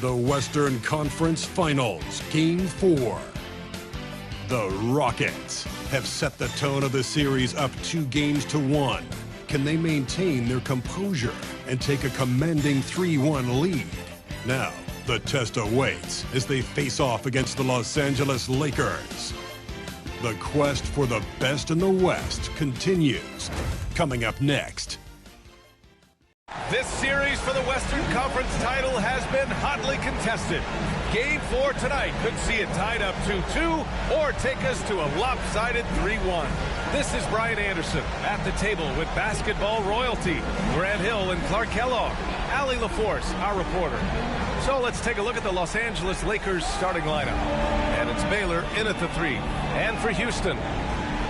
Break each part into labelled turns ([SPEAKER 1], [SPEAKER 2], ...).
[SPEAKER 1] The Western Conference Finals, Game 4. The Rockets have set the tone of the series up 2-1. Can they maintain their composure and take a commanding 3-1 lead? Now, the test awaits as they face off against the Los Angeles Lakers. The quest for the best in the West continues. Coming up next.
[SPEAKER 2] This series for the Western Conference title has been hotly contested. Game 4 tonight could see it tied up 2-2 or take us to a lopsided 3-1. This is Brian Anderson at the table with basketball royalty. Grant Hill and Clark Kellogg. Allie LaForce, our reporter. So let's take a look at the Los Angeles Lakers starting lineup. And it's Baylor in at the 3. And for Houston,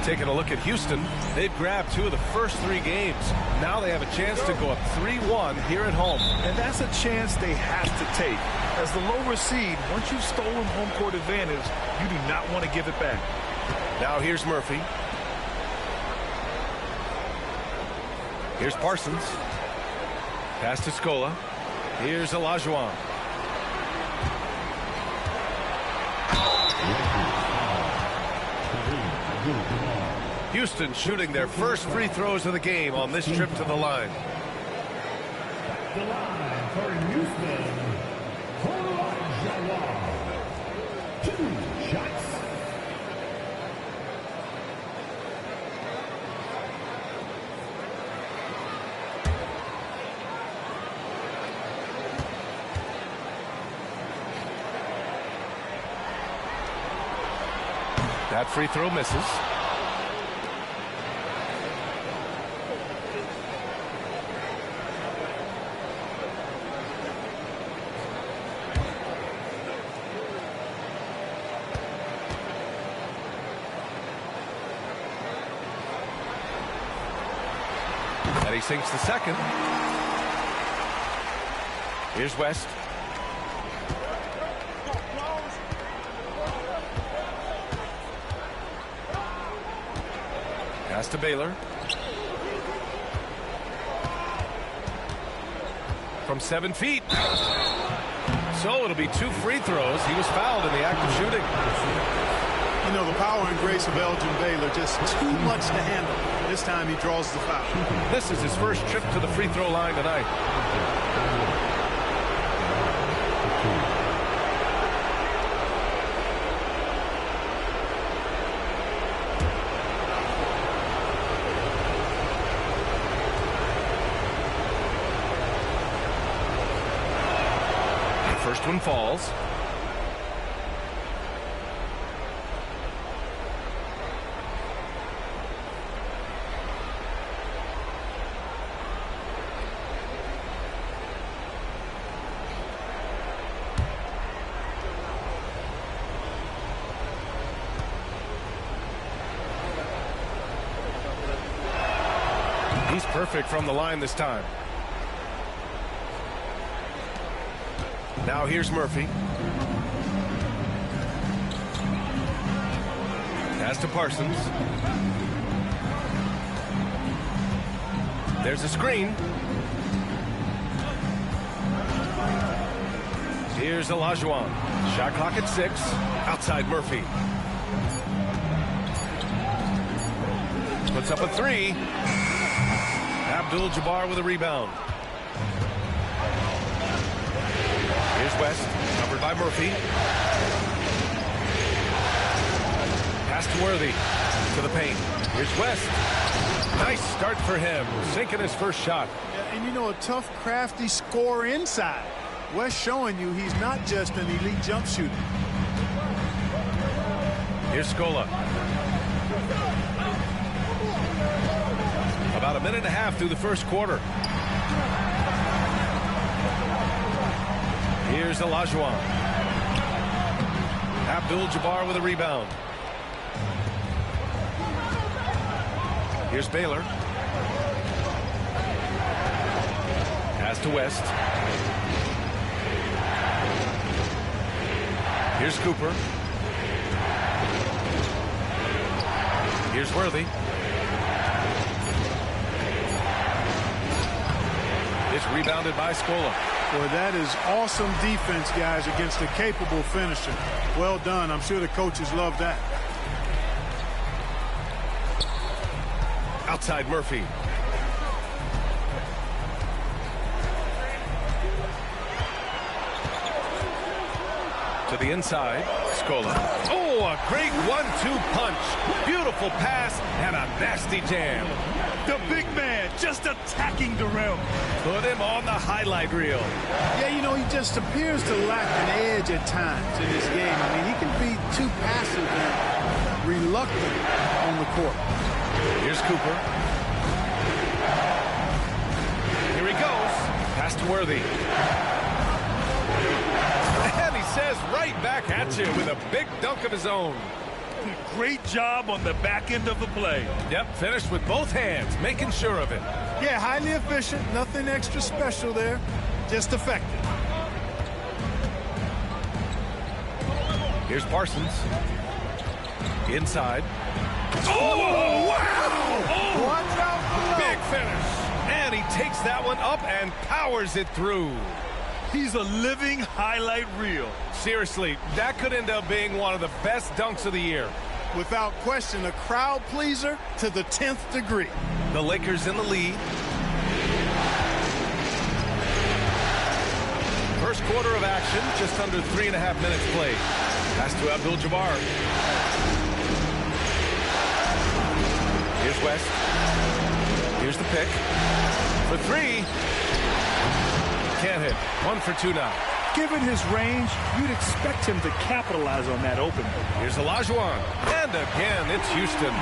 [SPEAKER 2] taking a look at Houston, they've grabbed 2 of the first 3 games. Now they have a chance to go up 3-1 here at home.
[SPEAKER 3] And that's a chance they have to take. As the lower seed, once you've stolen home court advantage, you do not want to give it back.
[SPEAKER 2] Now here's Murphy. Here's Parsons. Pass to Scola. Here's Olajuwon. Houston shooting their first free throws of the game on this trip to the line.
[SPEAKER 4] The line for Houston, Olajuwon. 2 shots.
[SPEAKER 2] That free throw misses. And he sinks the second. Here's West. Pass to Baylor. From 7 feet. So it'll be 2 free throws. He was fouled in the act of shooting.
[SPEAKER 5] You know, the power and grace of Elgin Baylor, just too much to handle. This time he draws the foul.
[SPEAKER 2] This is his first trip to the free throw line tonight. The first one falls. He's perfect from the line this time. Now here's Murphy. Pass to Parsons. There's a screen. Here's Olajuwon. Shot clock at 6. Outside Murphy. Puts up a 3. Abdul-Jabaar with a rebound. Here's West, covered by Murphy. Pass to Worthy, to the paint. Here's West. Nice start for him, sinking his first shot.
[SPEAKER 5] Yeah, and you know, a tough, crafty scorer inside. West showing you he's not just an elite jump shooter.
[SPEAKER 2] Here's Scola. About a minute and a half through the first quarter. Here's Olajuwon. Abdul-Jabaar with a rebound. Here's Baylor. Pass to West. Here's Cooper. Here's Worthy. It's rebounded by Scola.
[SPEAKER 5] Boy, that is awesome defense, guys, against a capable finisher. Well done. I'm sure the coaches love that.
[SPEAKER 2] Outside Murphy. To the inside, Scola. Oh, a great 1-2 punch. Beautiful pass and a nasty jam.
[SPEAKER 3] The big man just attacking the rim.
[SPEAKER 2] Put him on the highlight reel.
[SPEAKER 5] Yeah, you know, he just appears to lack an edge at times in this game. I mean, he can be too passive and reluctant on the court.
[SPEAKER 2] Here's Cooper. Here he goes. Pass to Worthy. And he says right back at you with a big dunk of his own.
[SPEAKER 3] Great job on the back end of the play.
[SPEAKER 2] Yep, finished with both hands, making sure of it.
[SPEAKER 5] Yeah, highly efficient. Nothing extra special there. Just effective.
[SPEAKER 2] Here's Parsons. Inside. Oh, wow! Oh,
[SPEAKER 5] watch out!
[SPEAKER 2] Big finish. And he takes that one up and powers it through.
[SPEAKER 3] He's a living highlight reel.
[SPEAKER 2] Seriously, that could end up being one of the best dunks of the year.
[SPEAKER 5] Without question, a crowd pleaser to the 10th degree.
[SPEAKER 2] The Lakers in the lead. First quarter of action, just under 3.5 minutes played. Pass to Abdul-Jabaar. Here's West. Here's the pick. For three. Can't hit. 1 for 2 now.
[SPEAKER 3] Given his range, you'd expect him to capitalize on that opening.
[SPEAKER 2] Here's Olajuwon. And again, it's Houston.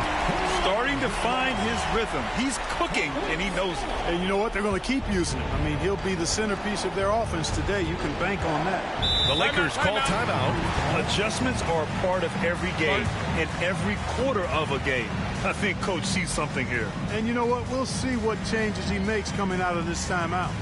[SPEAKER 3] Starting to find his rhythm. He's cooking, and he knows it.
[SPEAKER 5] And you know what? They're going to keep using him. I mean, he'll be the centerpiece of their offense today. You can bank on that.
[SPEAKER 2] The Lakers call timeout.
[SPEAKER 3] Adjustments are a part of every game and every quarter of a game. I think Coach sees something here.
[SPEAKER 5] And you know what? We'll see what changes he makes coming out of this timeout.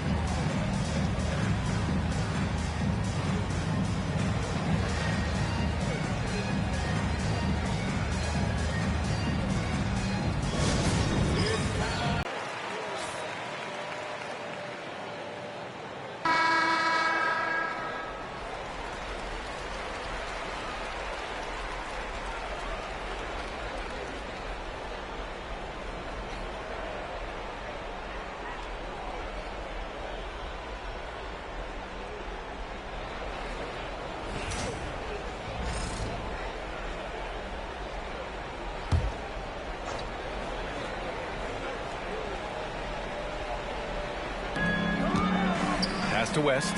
[SPEAKER 2] To West.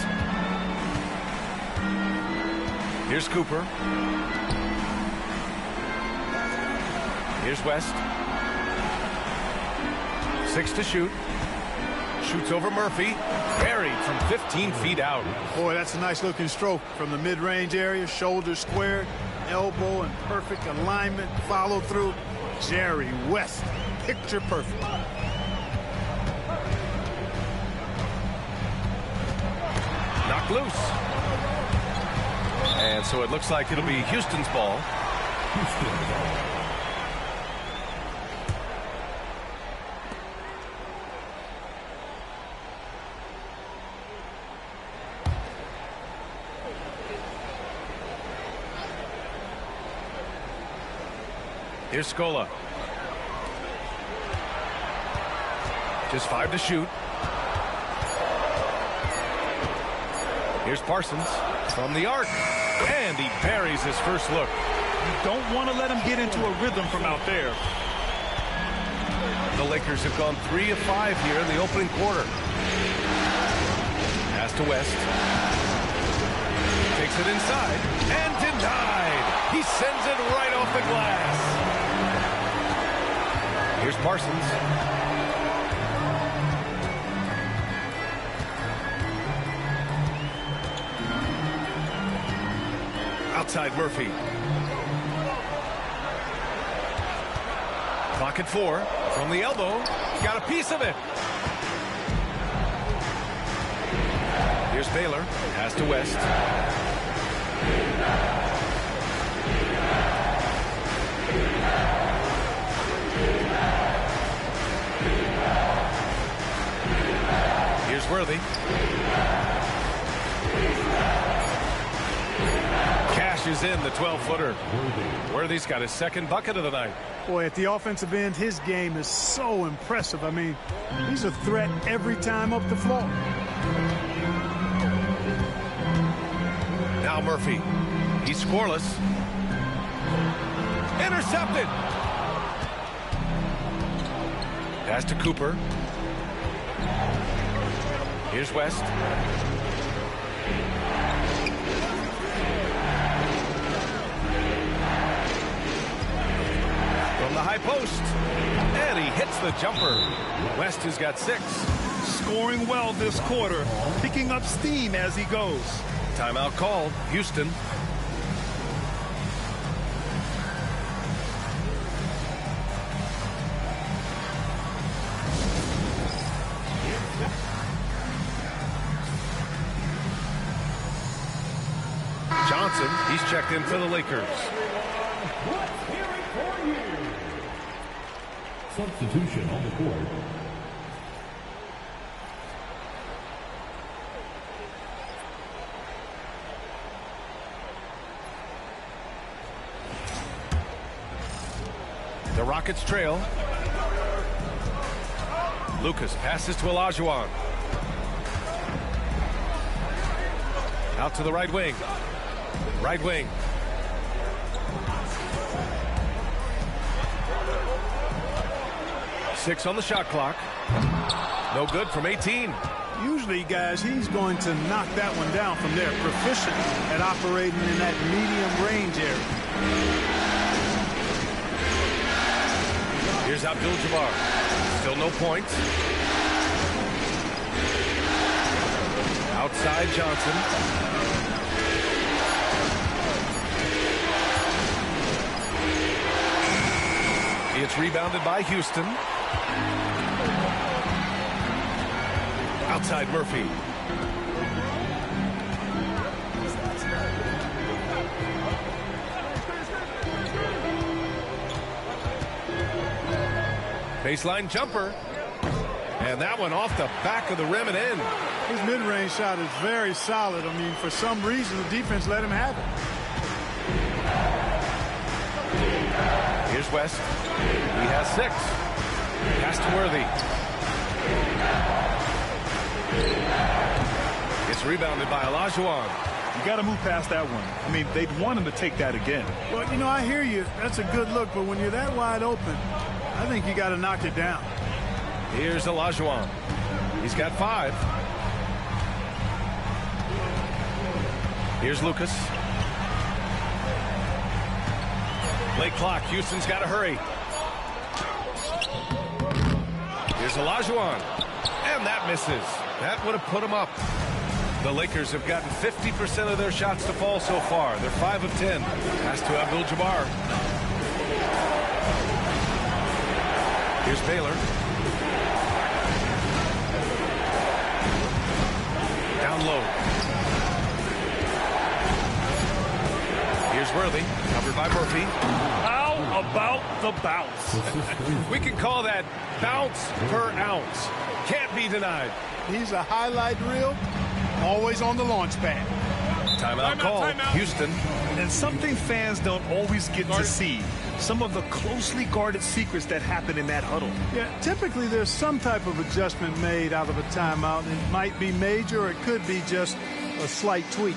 [SPEAKER 2] Here's Cooper. Here's West. 6 to shoot. Shoots over Murphy. Buried from 15 feet out.
[SPEAKER 5] Boy, that's a nice looking stroke from the mid-range area. Shoulder squared, elbow in perfect alignment. Follow through. Jerry West. Picture perfect.
[SPEAKER 2] Knocked loose. And so it looks like it'll be Houston's ball. Here's Scola. Just 5 to shoot. Here's Parsons from the arc. And he buries his first look.
[SPEAKER 3] You don't want to let him get into a rhythm from out there.
[SPEAKER 2] The Lakers have gone 3 of 5 here in the opening quarter. Pass to West. Takes it inside. And denied. He sends it right off the glass. Here's Parsons. Outside Murphy. Clock at 4. From the elbow. Got a piece of it. Here's Baylor. Pass to West. Here's Worthy. Dishes in the 12-footer. Worthy's got his second bucket of the night.
[SPEAKER 5] Boy, at the offensive end, his game is so impressive. I mean, he's a threat every time up the floor.
[SPEAKER 2] Now Murphy. He's scoreless. Intercepted. Pass to Cooper. Here's West. From the high post. And he hits the jumper. West has got 6.
[SPEAKER 3] Scoring well this quarter, picking up steam as he goes.
[SPEAKER 2] Timeout called. Houston. Johnson, he's checked in for the Lakers.
[SPEAKER 4] Let's hear it for you. Substitution on the court.
[SPEAKER 2] The Rockets trail. Lucas passes to Olajuwon. Out to the right wing. Right wing. Six on the shot clock. No good from 18.
[SPEAKER 5] Usually, guys, he's going to knock that one down from there. Proficient at operating in that medium range area.
[SPEAKER 2] Here's Abdul-Jabaar. Still no points. Outside Johnson. It's rebounded by Houston. Outside Murphy. Baseline jumper. And that one off the back of the rim and in.
[SPEAKER 5] His mid-range shot is very solid. I mean, for some reason, the defense let him have it.
[SPEAKER 2] Here's West. He has 6. Pass to Worthy. It's rebounded by Olajuwon.
[SPEAKER 3] You got to move past that one. I mean, they'd want him to take that again.
[SPEAKER 5] Well, you know, I hear you. That's a good look, but when you're that wide open, I think you got to knock it down.
[SPEAKER 2] Here's Olajuwon. He's got 5. Here's Lucas. Late clock. Houston's got to hurry. Here's Olajuwon. And that misses. That would have put him up. The Lakers have gotten 50% of their shots to fall so far. They're 5 of 10. Pass to Abdul-Jabaar. Here's Baylor. Down low. Here's Worthy, covered by Murphy.
[SPEAKER 3] How about the bounce?
[SPEAKER 2] We can call that bounce per ounce. Can't be denied.
[SPEAKER 5] He's a highlight reel, always on the launch pad.
[SPEAKER 2] Timeout call. Houston.
[SPEAKER 3] And something fans don't always get to see. Some of the closely guarded secrets that happen in that huddle.
[SPEAKER 5] Yeah, typically there's some type of adjustment made out of a timeout. It might be major, or it could be just a slight tweak.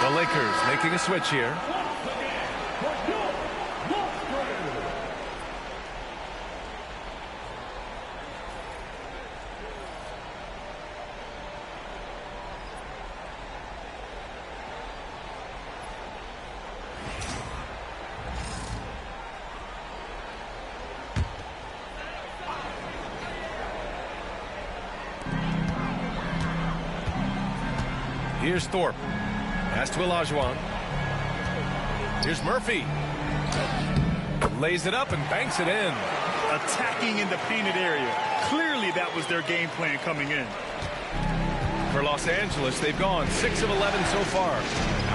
[SPEAKER 2] The Lakers making a switch here. Here's Thorpe. Pass to Olajuwon. Here's Murphy. Lays it up and banks it in.
[SPEAKER 3] Attacking in the painted area. Clearly that was their game plan coming in.
[SPEAKER 2] For Los Angeles, they've gone 6 of 11 so far.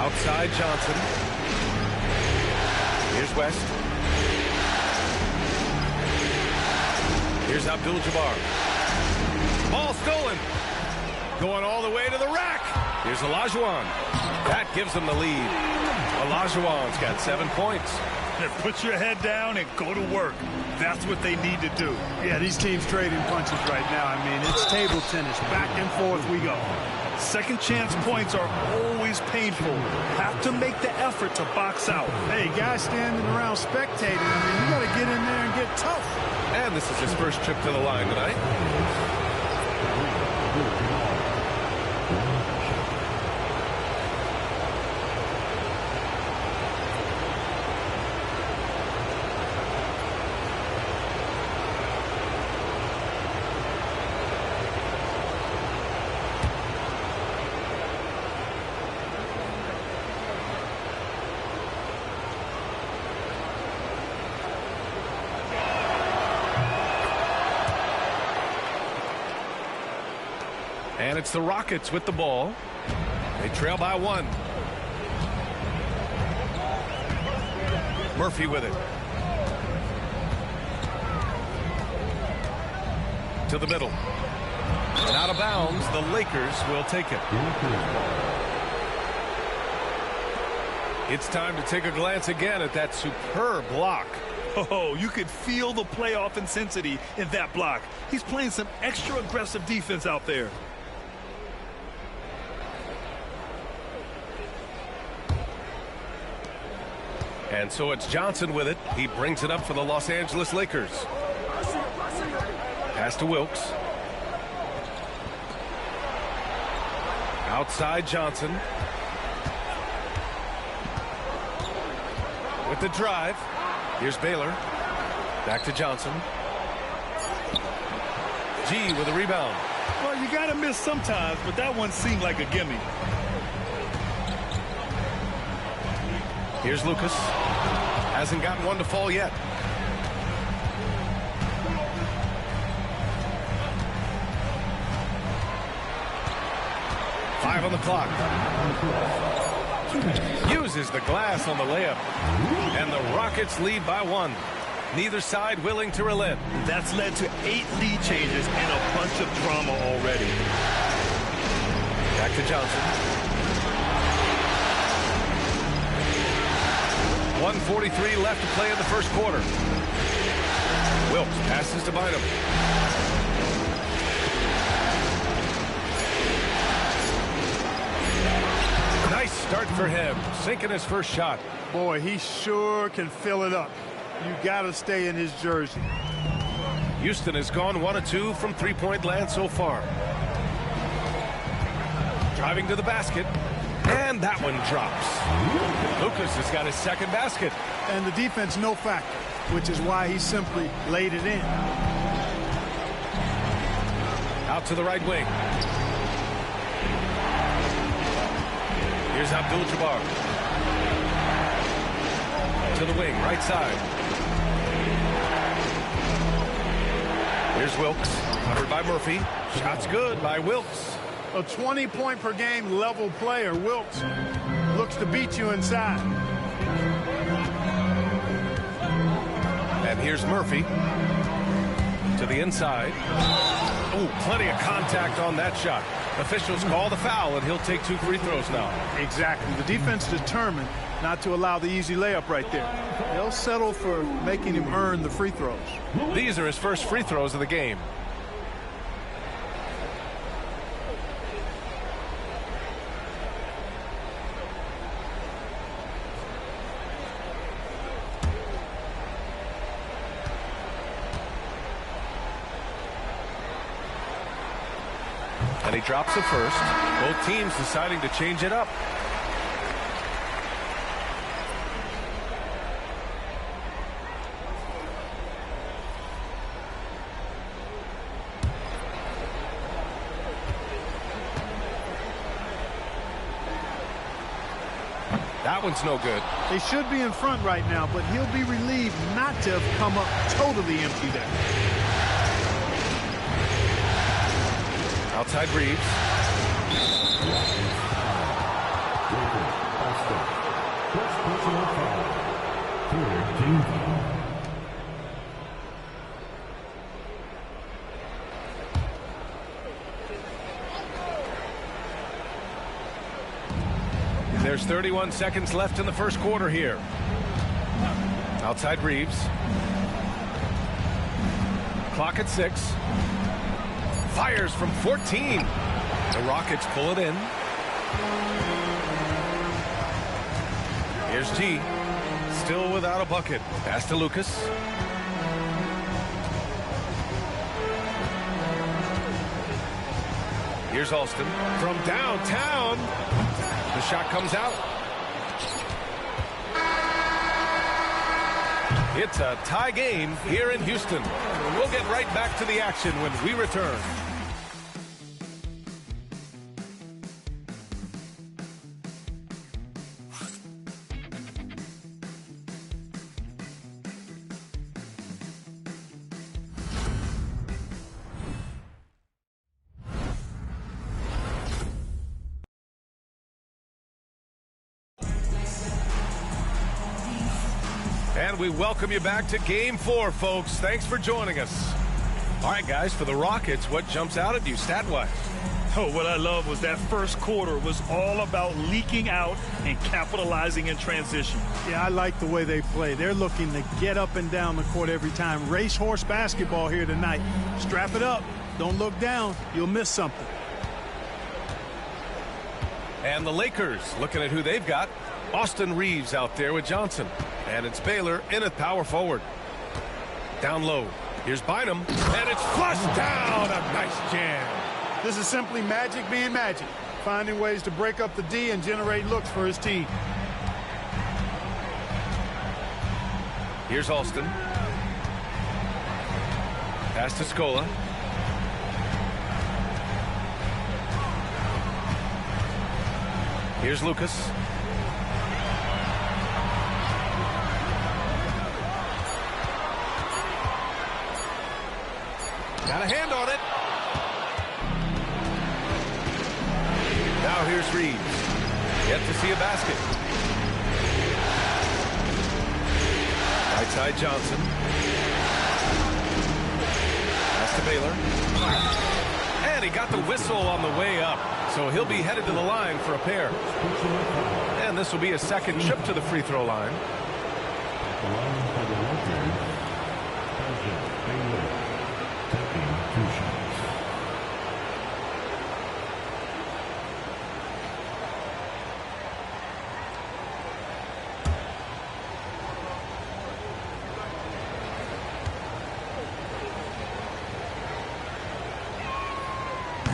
[SPEAKER 2] Outside Johnson. Here's West. Here's Abdul-Jabaar. Ball stolen. Going all the way to the rack. Here's Olajuwon. That gives them the lead. Olajuwon's got 7 points.
[SPEAKER 3] Put your head down and go to work. That's what they need to do.
[SPEAKER 5] Yeah, these teams trading punches right now. I mean, it's table tennis. Back and forth we go.
[SPEAKER 3] Second chance points are always painful. Have to make the effort to box out.
[SPEAKER 5] Hey, guys standing around spectating. I mean, you got to get in there and get tough.
[SPEAKER 2] And this is his first trip to the line tonight. And it's the Rockets with the ball. They trail by 1. Murphy with it. To the middle. And out of bounds, the Lakers will take it. It's time to take a glance again at that superb block.
[SPEAKER 3] Oh, you could feel the playoff intensity in that block. He's playing some extra aggressive defense out there.
[SPEAKER 2] And so it's Johnson with it. He brings it up for the Los Angeles Lakers. Pass to Wilkes. Outside Johnson. With the drive. Here's Baylor. Back to Johnson. G with a rebound.
[SPEAKER 3] Well, you got to miss sometimes, but that one seemed like a gimme.
[SPEAKER 2] Here's Lucas. Hasn't gotten one to fall yet. Five on the clock. Uses the glass on the layup. And the Rockets lead by 1. Neither side willing to relent.
[SPEAKER 3] That's led to 8 lead changes and a bunch of drama already.
[SPEAKER 2] Back to Johnson. 1:43 left to play in the first quarter. Wilkes passes to Bynum. Nice start for him, sinking his first shot.
[SPEAKER 5] Boy, he sure can fill it up. You got to stay in his jersey.
[SPEAKER 2] Houston has gone 1 of 2 from three-point land so far. Driving to the basket. And that one drops. Lucas has got his second basket.
[SPEAKER 5] And the defense no factor, which is why he simply laid it in.
[SPEAKER 2] Out to the right wing. Here's Abdul-Jabaar. To the wing, right side. Here's Wilkes. Covered by Murphy. Shot's good by Wilkes.
[SPEAKER 5] A 20-point-per-game level player, Wilkes, looks to beat you inside.
[SPEAKER 2] And here's Murphy. To the inside. Oh, plenty of contact on that shot. Officials call the foul, and he'll take 2 free throws now.
[SPEAKER 5] Exactly. The defense determined not to allow the easy layup right there. They'll settle for making him earn the free throws.
[SPEAKER 2] These are his first free throws of the game. And he drops the first. Both teams deciding to change it up. That one's no good.
[SPEAKER 5] They should be in front right now, but he'll be relieved not to have come up totally empty there.
[SPEAKER 2] Outside Reeves. There's 31 seconds left in the first quarter here. Outside Reeves. Clock at 6. Fires from 14. The Rockets pull it in. Here's G. Still without a bucket. Pass to Lucas. Here's Alston from downtown. The shot comes out. It's a tie game here in Houston. We'll get right back to the action when we return. And we welcome you back to Game 4, folks. Thanks for joining us. All right, guys, for the Rockets, what jumps out at you stat-wise?
[SPEAKER 3] Oh, what I love was that first quarter was all about leaking out and capitalizing in transition.
[SPEAKER 5] Yeah, I like the way they play. They're looking to get up and down the court every time. Racehorse basketball here tonight. Strap it up. Don't look down. You'll miss something.
[SPEAKER 2] And the Lakers, looking at who they've got. Austin Reeves out there with Johnson. And it's Baylor in at power forward. Down low. Here's Bynum. And it's flushed down. A nice jam.
[SPEAKER 5] This is simply magic being magic. Finding ways to break up the D and generate looks for his team.
[SPEAKER 2] Here's Alston. Pass to Scola. Here's Lucas. Got a hand on it. Now here's Reeves. Yet to see a basket. Right side Johnson. Pass to Baylor. And he got the whistle on the way up. So he'll be headed to the line for a pair. And this will be a second trip to the free throw line.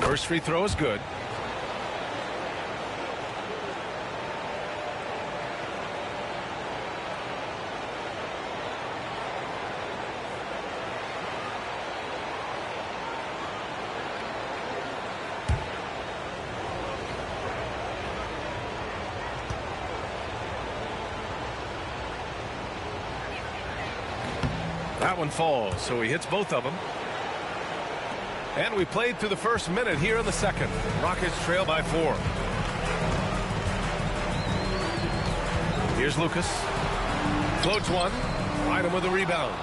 [SPEAKER 2] First free throw is good. That one falls, so he hits both of them. And we played through the first minute here in the second. Rockets trail by 4. Here's Lucas. Floats one. Bynum with a rebound.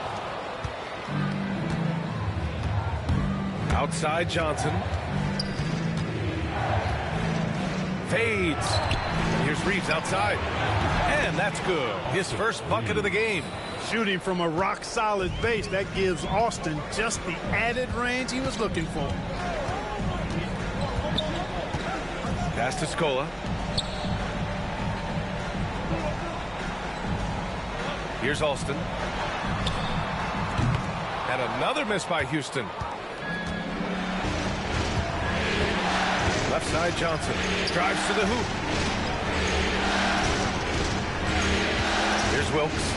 [SPEAKER 2] Outside Johnson. Fades. And here's Reeves outside. And that's good. His first bucket of the game.
[SPEAKER 5] Shooting from a rock-solid base, that gives Austin just the added range he was looking for.
[SPEAKER 2] Pass to Scola. Here's Alston. And another miss by Houston. Left side Johnson. Drives to the hoop. Here's Wilkes.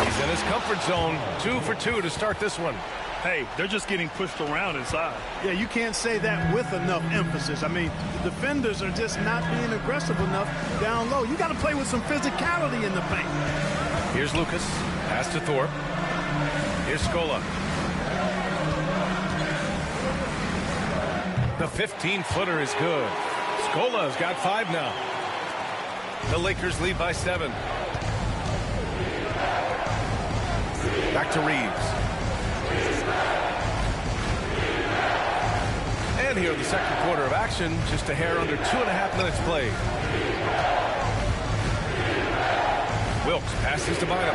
[SPEAKER 2] He's in his comfort zone. 2 for 2 to start this one.
[SPEAKER 3] Hey, they're just getting pushed around inside.
[SPEAKER 5] Yeah, you can't say that with enough emphasis. I mean, the defenders are just not being aggressive enough down low. You got to play with some physicality in the paint.
[SPEAKER 2] Here's Lucas. Pass to Thorpe. Here's Scola. The 15-footer is good. Scola's got 5 now. The Lakers lead by 7. Back to Reeves. again here in the second quarter of action. Just a hair under 2.5 minutes played. Wilkes passes to Bynum.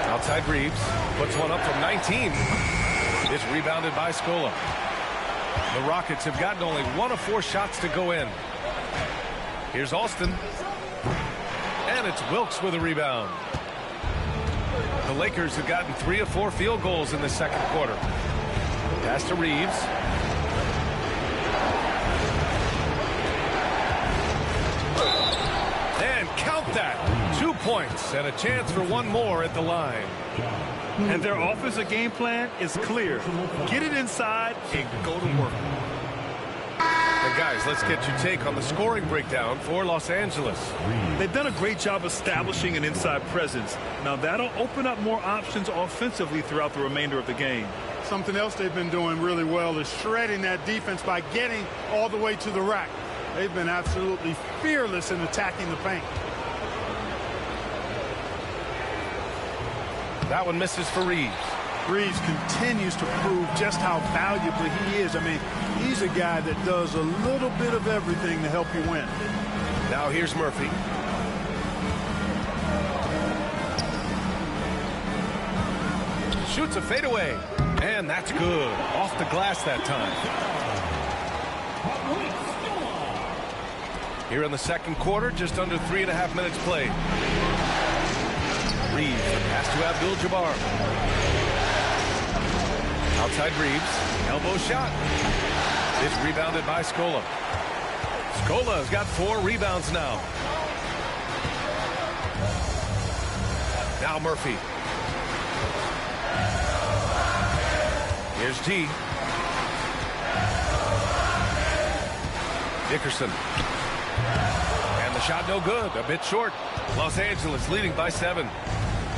[SPEAKER 2] Outside Reeves. Puts one up from 19. It's rebounded by Scola. The Rockets have gotten only 1 of 4 shots to go in. Here's Alston. And it's Wilkes with a rebound. The Lakers have gotten 3 of 4 field goals in the second quarter. Pass to Reeves. And count that. 2 points and a chance for one more at the line.
[SPEAKER 3] And their offensive game plan is clear. Get it inside and go to work.
[SPEAKER 2] And guys, let's get your take on the scoring breakdown for Los Angeles.
[SPEAKER 3] They've done a great job establishing an inside presence. Now that'll open up more options offensively throughout the remainder of the game.
[SPEAKER 5] Something else they've been doing really well is shredding that defense by getting all the way to the rack. They've been absolutely fearless in attacking the paint.
[SPEAKER 2] That one misses for Reeves.
[SPEAKER 5] Reeves continues to prove just how valuable he is. I mean, he's a guy that does a little bit of everything to help you win.
[SPEAKER 2] Now here's Murphy. Shoots a fadeaway. And that's good. Off the glass that time. Here in the second quarter, just under 3.5 minutes played. Reeves, pass to Abdul-Jabaar. Outside Reeves, elbow shot. It's rebounded by Scola. Scola's got 4 rebounds now. Now Murphy. Here's G. Dickerson. And the shot no good, a bit short. Los Angeles leading by 7.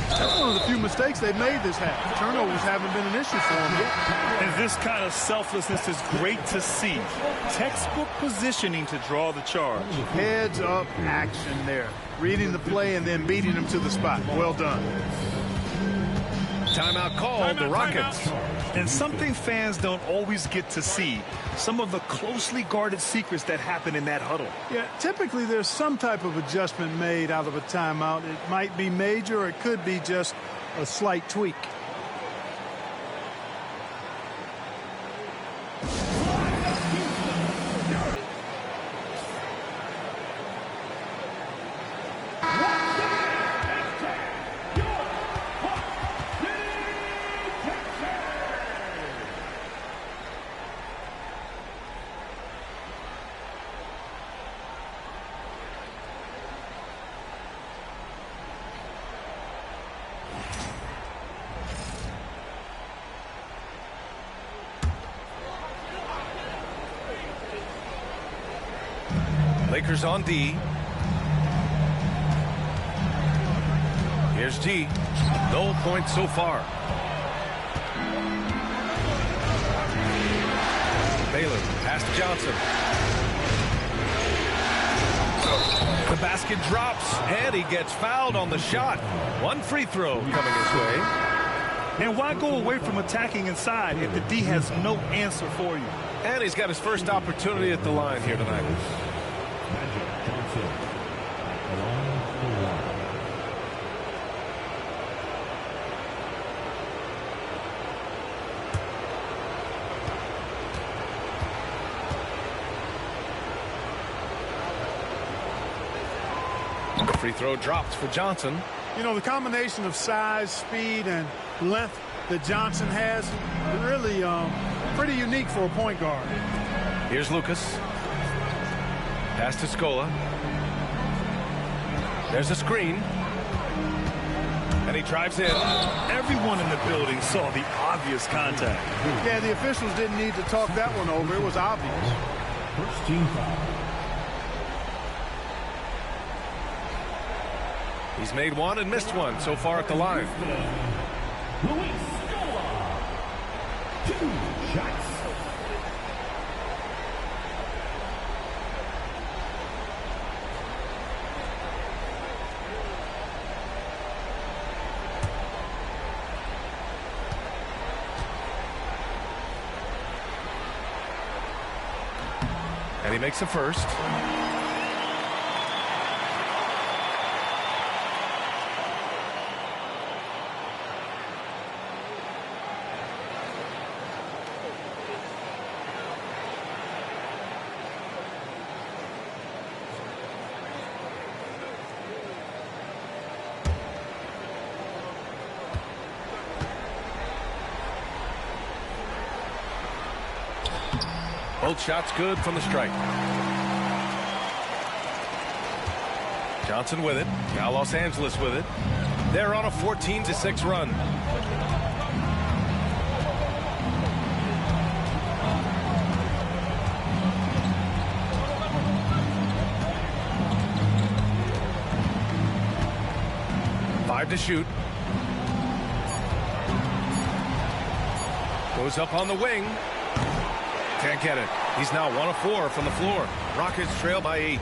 [SPEAKER 5] That's one of the few mistakes they've made this half. Turnovers haven't been an issue for them yet.
[SPEAKER 3] And this kind of selflessness is great to see. Textbook positioning to draw the charge.
[SPEAKER 5] Heads up action there. Reading the play and then beating them to the spot. Well done.
[SPEAKER 2] Timeout called, the Rockets.
[SPEAKER 3] And something fans don't always get to see. Some of the closely guarded secrets that happen in that huddle.
[SPEAKER 5] Yeah, typically there's some type of adjustment made out of a timeout. It might be major or it could be just a slight tweak.
[SPEAKER 2] Lakers on D. Here's G. No points so far. Baylor, pass to Johnson. The basket drops, and he gets fouled on the shot. 1 free throw coming his way.
[SPEAKER 3] And why go away from attacking inside if the D has no answer for you?
[SPEAKER 2] And he's got his first opportunity at the line here tonight. Free throw dropped for Johnson.
[SPEAKER 5] You know, the combination of size, speed, and length that Johnson has, really pretty unique for a point guard.
[SPEAKER 2] Here's Lucas. Pass to Scola. There's a screen. And he drives in.
[SPEAKER 3] Everyone in the building saw the obvious contact.
[SPEAKER 5] Yeah, the officials didn't need to talk that one over. It was obvious.
[SPEAKER 4] First team foul.
[SPEAKER 2] He's made 1 and missed 1 so far at the line.
[SPEAKER 4] Luis Scola. 2 shots.
[SPEAKER 2] And he makes the first. Both shots good from the strike. Johnson with it. Now Los Angeles with it. They're on a 14-6 run. Five to shoot. Goes up on the wing. Can't get it. He's now 1 of 4 from the floor. Rockets trail by 8.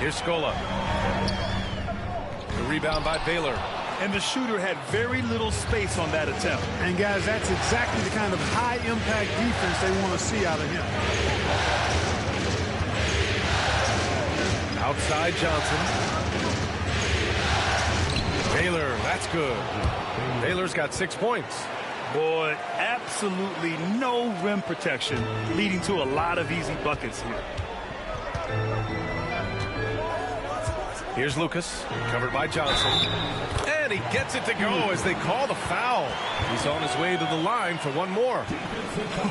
[SPEAKER 2] Here's Scola. The rebound by Baylor.
[SPEAKER 3] And the shooter had very little space on that attempt.
[SPEAKER 5] And guys, that's exactly the kind of high-impact defense they want to see out of him.
[SPEAKER 2] Outside Johnson. Baylor, that's good. Baylor's got 6 points.
[SPEAKER 3] Boy, absolutely no rim protection, leading to a lot of easy buckets here.
[SPEAKER 2] Here's Lucas, covered by Johnson. And he gets it to go as they call the foul. He's on his way to the line for one more.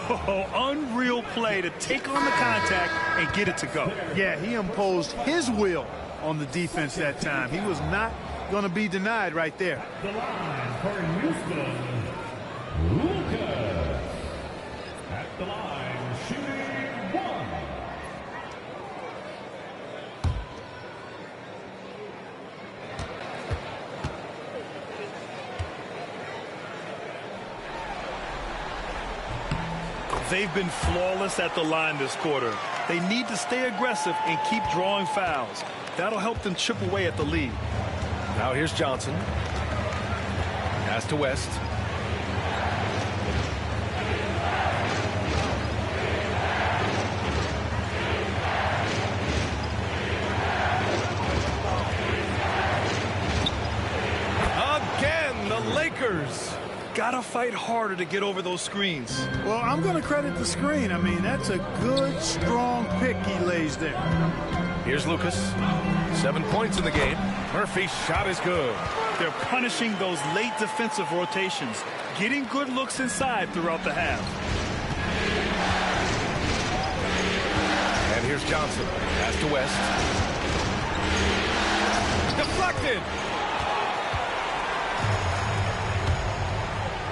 [SPEAKER 3] Oh, unreal play to take on the contact and get it to go.
[SPEAKER 5] Yeah, he imposed his will on the defense that time. He was not going to be denied right there.
[SPEAKER 4] The line for Houston, Lucas. At the line, shooting 1.
[SPEAKER 3] They've been flawless at the line this quarter. They need to stay aggressive and keep drawing fouls. That'll help them chip away at the lead.
[SPEAKER 2] Now here's Johnson. Pass to West. Again, the Lakers.
[SPEAKER 3] Gotta fight harder to get over those screens.
[SPEAKER 5] Well, I'm going to credit the screen. I mean, that's a good, strong pick he lays there.
[SPEAKER 2] Here's Lucas. 7 points in the game. Murphy's shot is good.
[SPEAKER 3] They're punishing those late defensive rotations, getting good looks inside throughout the half.
[SPEAKER 2] And here's Johnson. Pass to West. Deflected.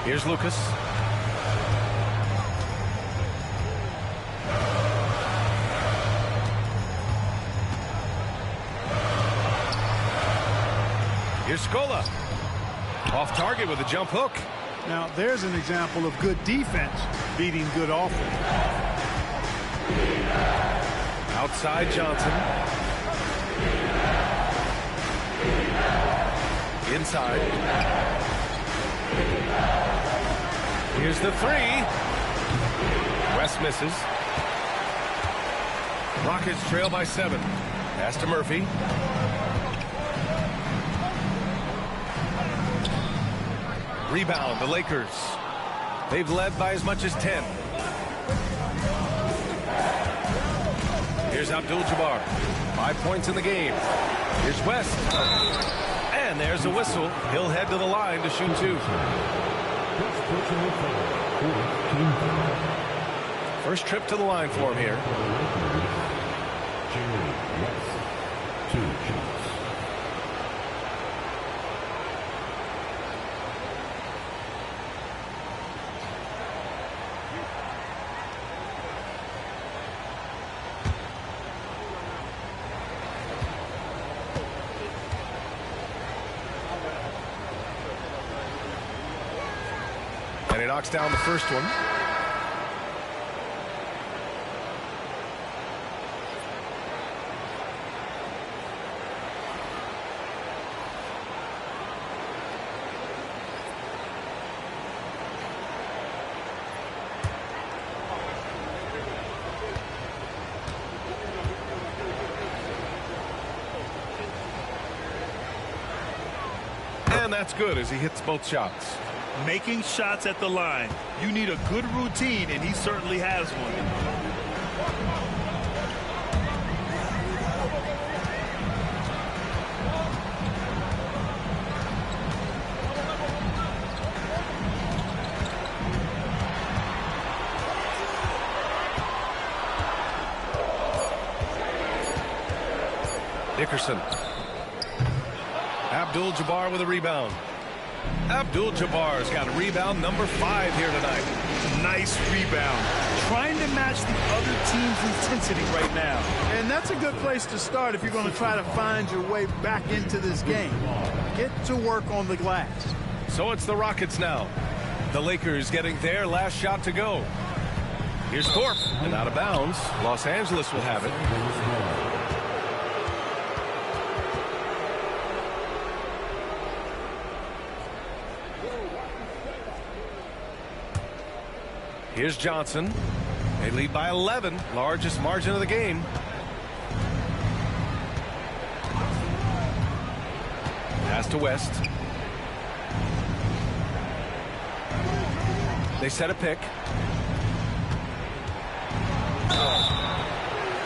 [SPEAKER 2] Here's Lucas. Here's Scola. Off target with a jump hook.
[SPEAKER 5] Now, there's an example of good defense beating good offense.
[SPEAKER 2] Outside Johnson. Inside. Here's the 3. West misses. Rockets trail by 7. Pass to Murphy. Rebound, the Lakers. They've led by as much as 10. Here's Abdul-Jabbar. 5 points in the game. Here's West. And there's a whistle. He'll head to the line to shoot 2. First trip to the line for him here. And he knocks down the first one. and that's good as he hits both shots.
[SPEAKER 3] Making shots at the line. You need a good routine, and he certainly has one.
[SPEAKER 2] Dickerson. Abdul-Jabaar with a rebound. Abdul-Jabbar's got a rebound number 5 here tonight.
[SPEAKER 3] Nice rebound. Trying to match the other team's intensity right now.
[SPEAKER 5] And that's a good place to start if you're going to try to find your way back into this game. Get to work on the glass.
[SPEAKER 2] So it's the Rockets now. The Lakers getting their last shot to go. Here's Thorpe, and out of bounds. Los Angeles will have it. Here's Johnson. They lead by 11, largest margin of the game. Pass to West. They set a pick.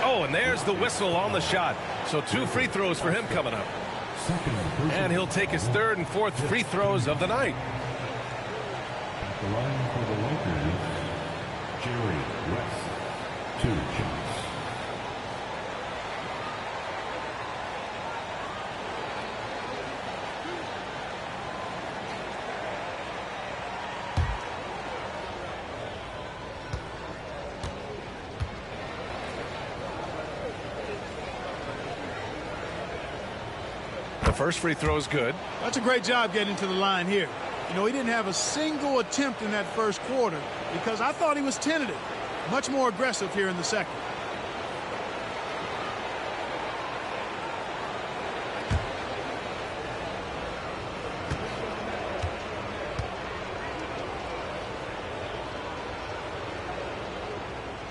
[SPEAKER 2] Oh, and there's the whistle on the shot. So 2 free throws for him coming up. And he'll take his 3rd and 4th free throws of the night.
[SPEAKER 4] The line for the Lakers, Jerry West, 2 shots.
[SPEAKER 2] The first free throw is good.
[SPEAKER 5] That's a great job getting to the line here. You know, he didn't have a single attempt in that first quarter because I thought he was tentative. Much more aggressive here in the second.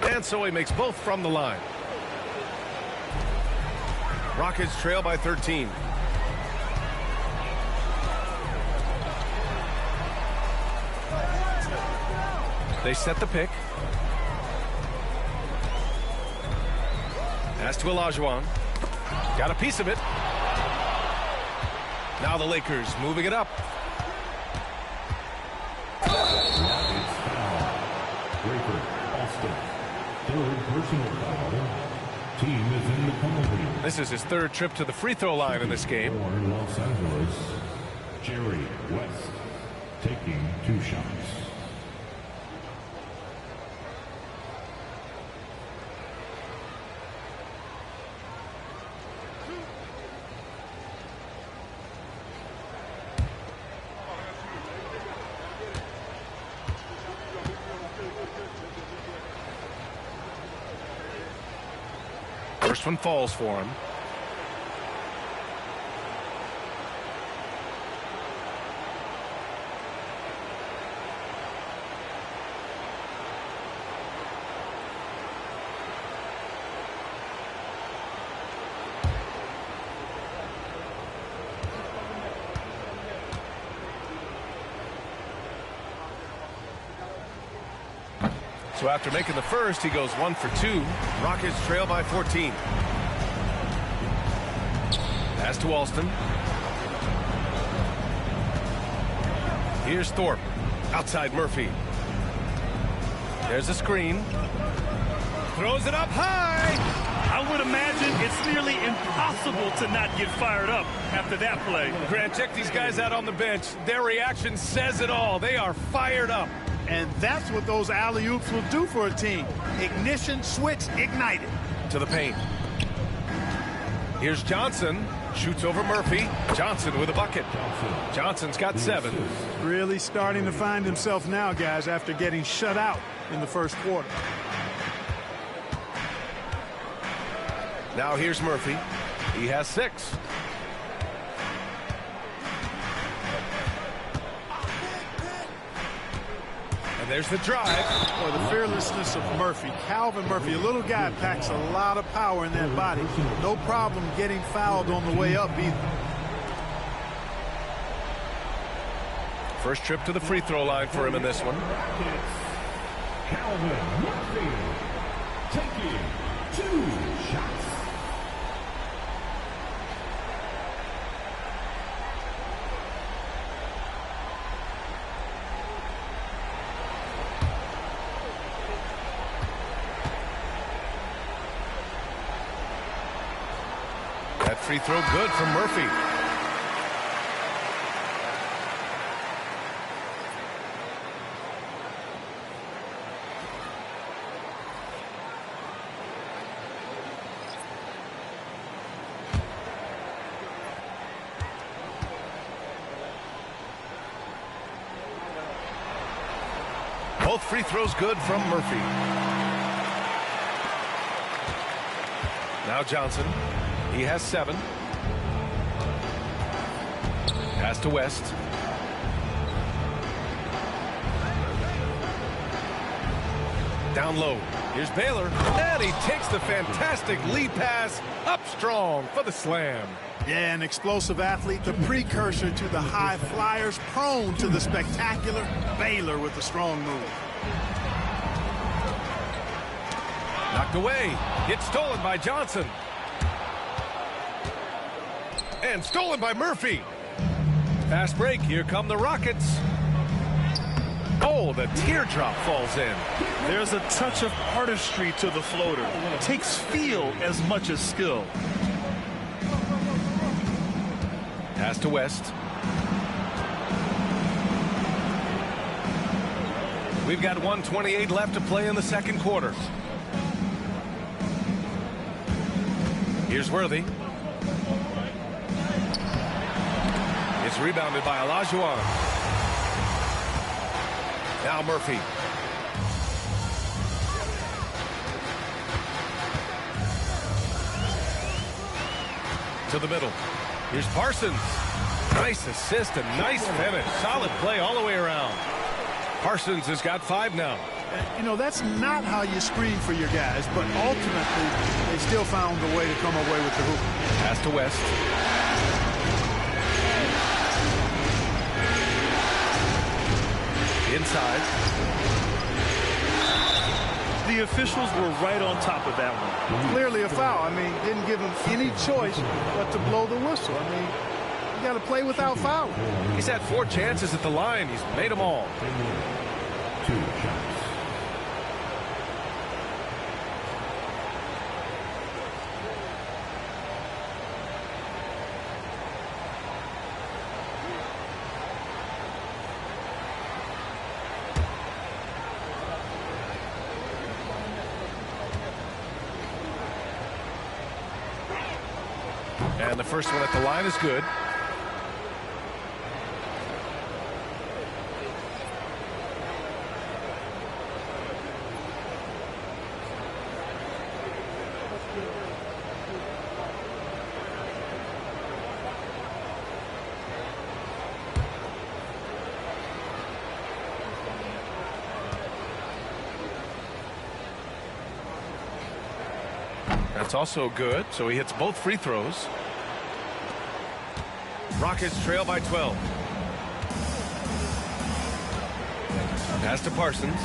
[SPEAKER 2] And so he makes both from the line. Rockets trail by 13. They set the pick. Pass to Olajuwon. Got a piece of it. Now the Lakers moving it up.
[SPEAKER 4] Team is in the penalty.
[SPEAKER 2] This is his 3rd trip to the free throw line in this game.
[SPEAKER 4] For Los Angeles, Jerry West taking 2 shots.
[SPEAKER 2] First one falls for him. So after making the first, he goes 1 for 2. Rockets trail by 14. Pass to Alston. Here's Thorpe. Outside Murphy. There's a screen. Throws it up high.
[SPEAKER 3] I would imagine it's nearly impossible to not get fired up after that play.
[SPEAKER 2] Grant, check these guys out on the bench. Their reaction says it all. They are fired up.
[SPEAKER 5] And that's what those alley-oops will do for a team. Ignition, switch, ignited.
[SPEAKER 2] To the paint. Here's Johnson. Shoots over Murphy. Johnson with a bucket. Johnson's got 7.
[SPEAKER 5] Really starting to find himself now, guys, after getting shut out in the first quarter.
[SPEAKER 2] Now here's Murphy. He has 6. And there's the drive.
[SPEAKER 5] Boy, the fearlessness of Murphy. Calvin Murphy, a little guy, packs a lot of power in that body. No problem getting fouled on the way up either.
[SPEAKER 2] First trip to the free throw line for him in this one.
[SPEAKER 4] Calvin Murphy taking 2 shots.
[SPEAKER 2] That free throw good from Murphy. Both free throws good from Murphy. Now Johnson. He has 7. Pass to West. Down low. Here's Baylor. And he takes the fantastic lead pass up strong for the slam.
[SPEAKER 5] Yeah, an explosive athlete, the precursor to the high flyers, prone to the spectacular. Baylor with a strong move.
[SPEAKER 2] Knocked away. It's stolen by Johnson. And stolen by Murphy. Fast break. Here come the Rockets. Oh, the teardrop falls in.
[SPEAKER 3] There's a touch of artistry to the floater. It takes feel as much as skill.
[SPEAKER 2] Pass to West. We've got 1:28 left to play in the second quarter. Here's Worthy. It's rebounded by Olajuwon. Now Murphy. To the middle. Here's Parsons. Nice assist and nice finish. Solid play all the way around. Parsons has got 5 now.
[SPEAKER 5] You know, that's not how you screen for your guys, but ultimately they still found a way to come away with the hoop.
[SPEAKER 2] Pass to West. Inside.
[SPEAKER 3] The officials were right on top of that one.
[SPEAKER 5] Clearly a foul. I mean, didn't give him any choice but to blow the whistle. I mean, you got to play without foul.
[SPEAKER 2] He's had 4 chances at the line. He's made them all.
[SPEAKER 4] 2 shots.
[SPEAKER 2] And the first one at the line is good. That's also good, so he hits both free throws. Rockets trail by 12. Pass to Parsons.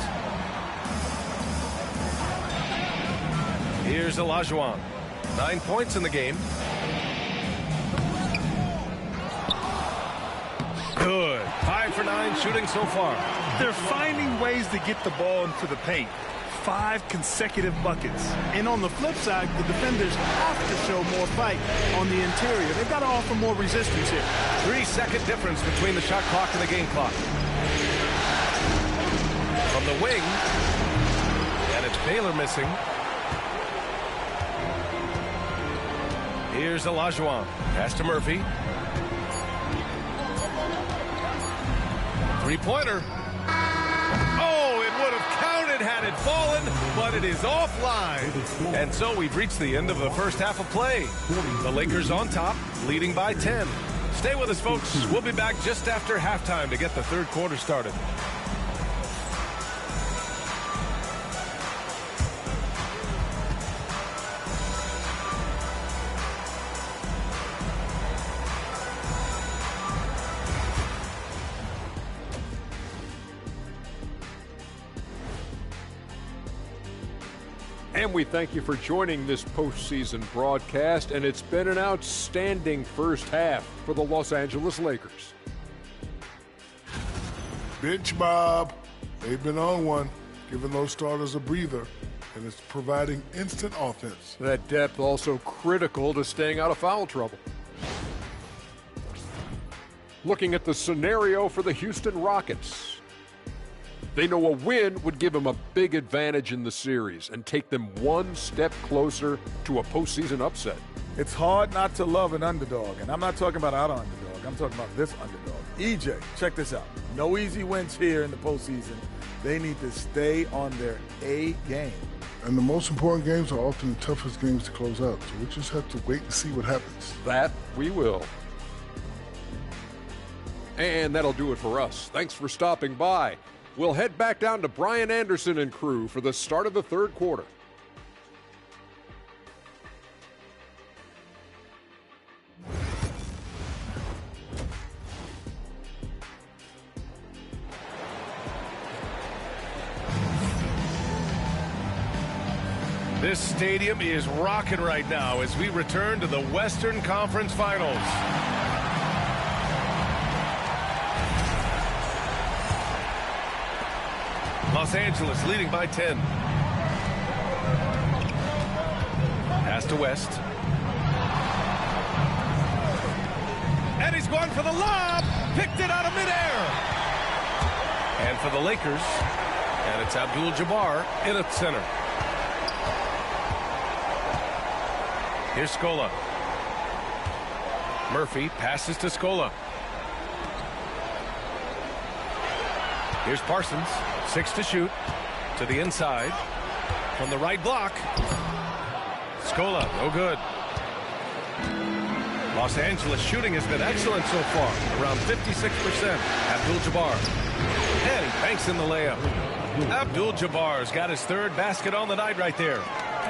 [SPEAKER 2] Here's Olajuwon. 9 points in the game. Good. 5 for 9 shooting so far.
[SPEAKER 3] They're finding ways to get the ball into the paint. 5 consecutive buckets.
[SPEAKER 5] And on the flip side, the defenders have to show more fight on the interior. They've got to offer more resistance here.
[SPEAKER 2] 3-second difference between the shot clock and the game clock. From the wing. And it's Baylor missing. Here's Olajuwon. Pass to Murphy. 3-pointer. Oh, it would have counted had it fallen, but it is offline. And so we've reached the end of the first half of play. The Lakers on top, leading by 10. Stay with us, folks. We'll be back just after halftime to get the third quarter started.
[SPEAKER 6] And we thank you for joining this postseason broadcast, and it's been an outstanding first half for the Los Angeles Lakers.
[SPEAKER 7] Bench Bob, they've been on one, giving those starters a breather, and it's providing instant offense.
[SPEAKER 6] That depth also critical to staying out of foul trouble. Looking at the scenario for the Houston Rockets. They know a win would give them a big advantage in the series and take them one step closer to a postseason upset.
[SPEAKER 8] It's hard not to love an underdog, and I'm not talking about our underdog. I'm talking about this underdog. EJ, check this out. No easy wins here in the postseason. They need to stay on their A game.
[SPEAKER 7] And the most important games are often the toughest games to close out, so we just have to wait and see what happens.
[SPEAKER 6] That we will. And that'll do it for us. Thanks for stopping by. We'll head back down to Brian Anderson and crew for the start of the third quarter.
[SPEAKER 2] This stadium is rocking right now as we return to the Western Conference Finals. Los Angeles leading by 10. Pass to West. And he's going for the lob. Picked it out of midair. And for the Lakers, and it's Abdul-Jabbar in at center. Here's Scola. Murphy passes to Scola. Here's Parsons. 6 to shoot. To the inside. From the right block. Scola, no good. Los Angeles shooting has been excellent so far. Around 56%. Abdul-Jabbar. And he banks in the layup. Abdul-Jabbar's got his third basket on the night right there.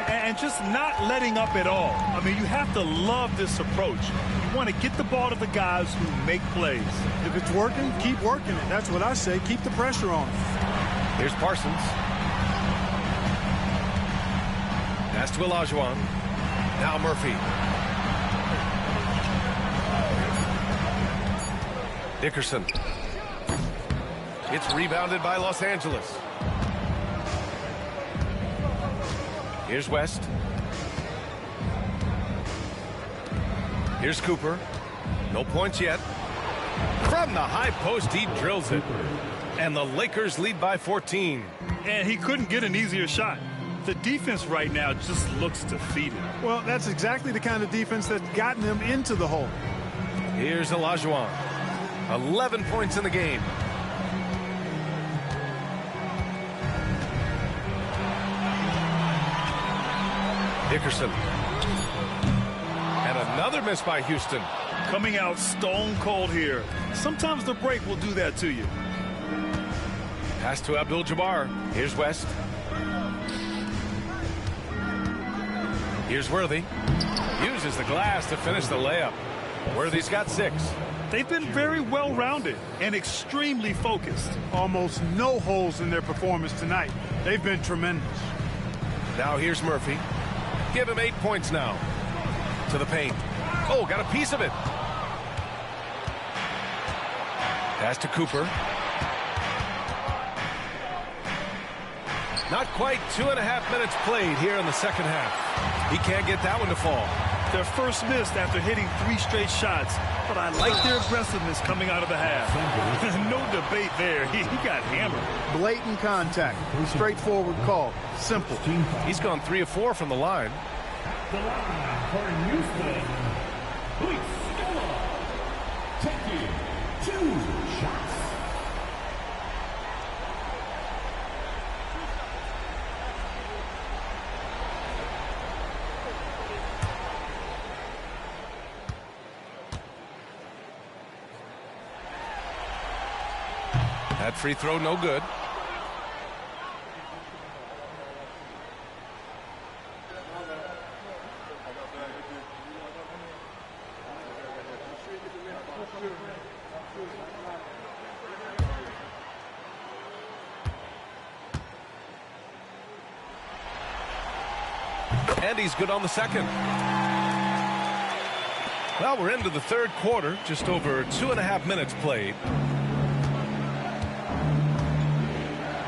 [SPEAKER 3] And just not letting up at all. I mean, you have to love this approach. You want to get the ball to the guys who make plays.
[SPEAKER 5] If it's working, keep working it. That's what I say. Keep the pressure on.
[SPEAKER 2] Here's Parsons. Pass to Olajuwon. Now Murphy. Dickerson. It's rebounded by Los Angeles. Here's West. Here's Cooper. No points yet. From the high post, he drills it. And the Lakers lead by 14.
[SPEAKER 3] And he couldn't get an easier shot. The defense right now just looks defeated.
[SPEAKER 5] Well, that's exactly the kind of defense that's gotten them into the hole.
[SPEAKER 2] Here's Olajuwon. 11 points in the game. Dickerson. And another miss by Houston.
[SPEAKER 3] Coming out stone cold here. Sometimes the break will do that to you.
[SPEAKER 2] Pass to Abdul-Jabbar. Here's West. Here's Worthy. Uses the glass to finish the layup. Worthy's got 6.
[SPEAKER 3] They've been very well-rounded and extremely focused.
[SPEAKER 5] Almost no holes in their performance tonight. They've been tremendous.
[SPEAKER 2] Now here's Murphy. Give him 8 points now. To the paint. Oh, got a piece of it. Pass to Cooper. Not quite 2.5 minutes played here in the second half. He can't get that one to fall.
[SPEAKER 3] Their first miss after hitting 3 straight shots, but I like their aggressiveness coming out of the half. No debate there. He got hammered.
[SPEAKER 5] Blatant contact. Straightforward call. Simple.
[SPEAKER 2] He's gone 3 of 4 from the line.
[SPEAKER 4] The line for Houston, Lsuba, taking 2 shots.
[SPEAKER 2] That free throw no good. And he's good on the second. Well, we're into the third quarter, just over 2.5 minutes played.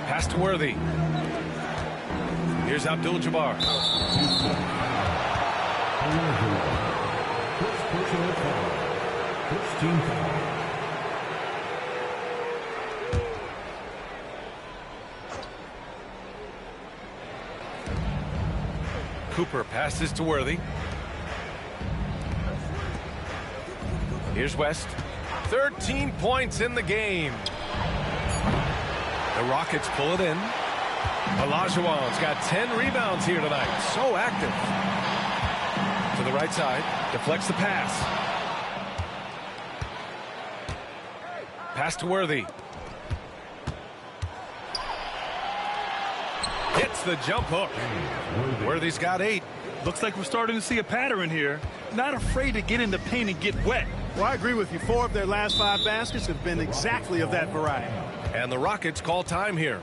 [SPEAKER 2] Pass to Worthy. Here's Abdul-Jabaar.
[SPEAKER 4] First personal foul. First team foul.
[SPEAKER 2] Cooper passes to Worthy. Here's West. 13 points in the game. The Rockets pull it in. Olajuwon's got 10 rebounds here tonight. So active. To the right side. Deflects the pass. Pass to Worthy. Hits the jump hook. Worthy's got 8.
[SPEAKER 3] Looks like we're starting to see a pattern here. Not afraid to get in the paint and get wet.
[SPEAKER 5] Well, I agree with you. 4 of their last 5 baskets have been exactly of that variety.
[SPEAKER 2] And the Rockets call time here.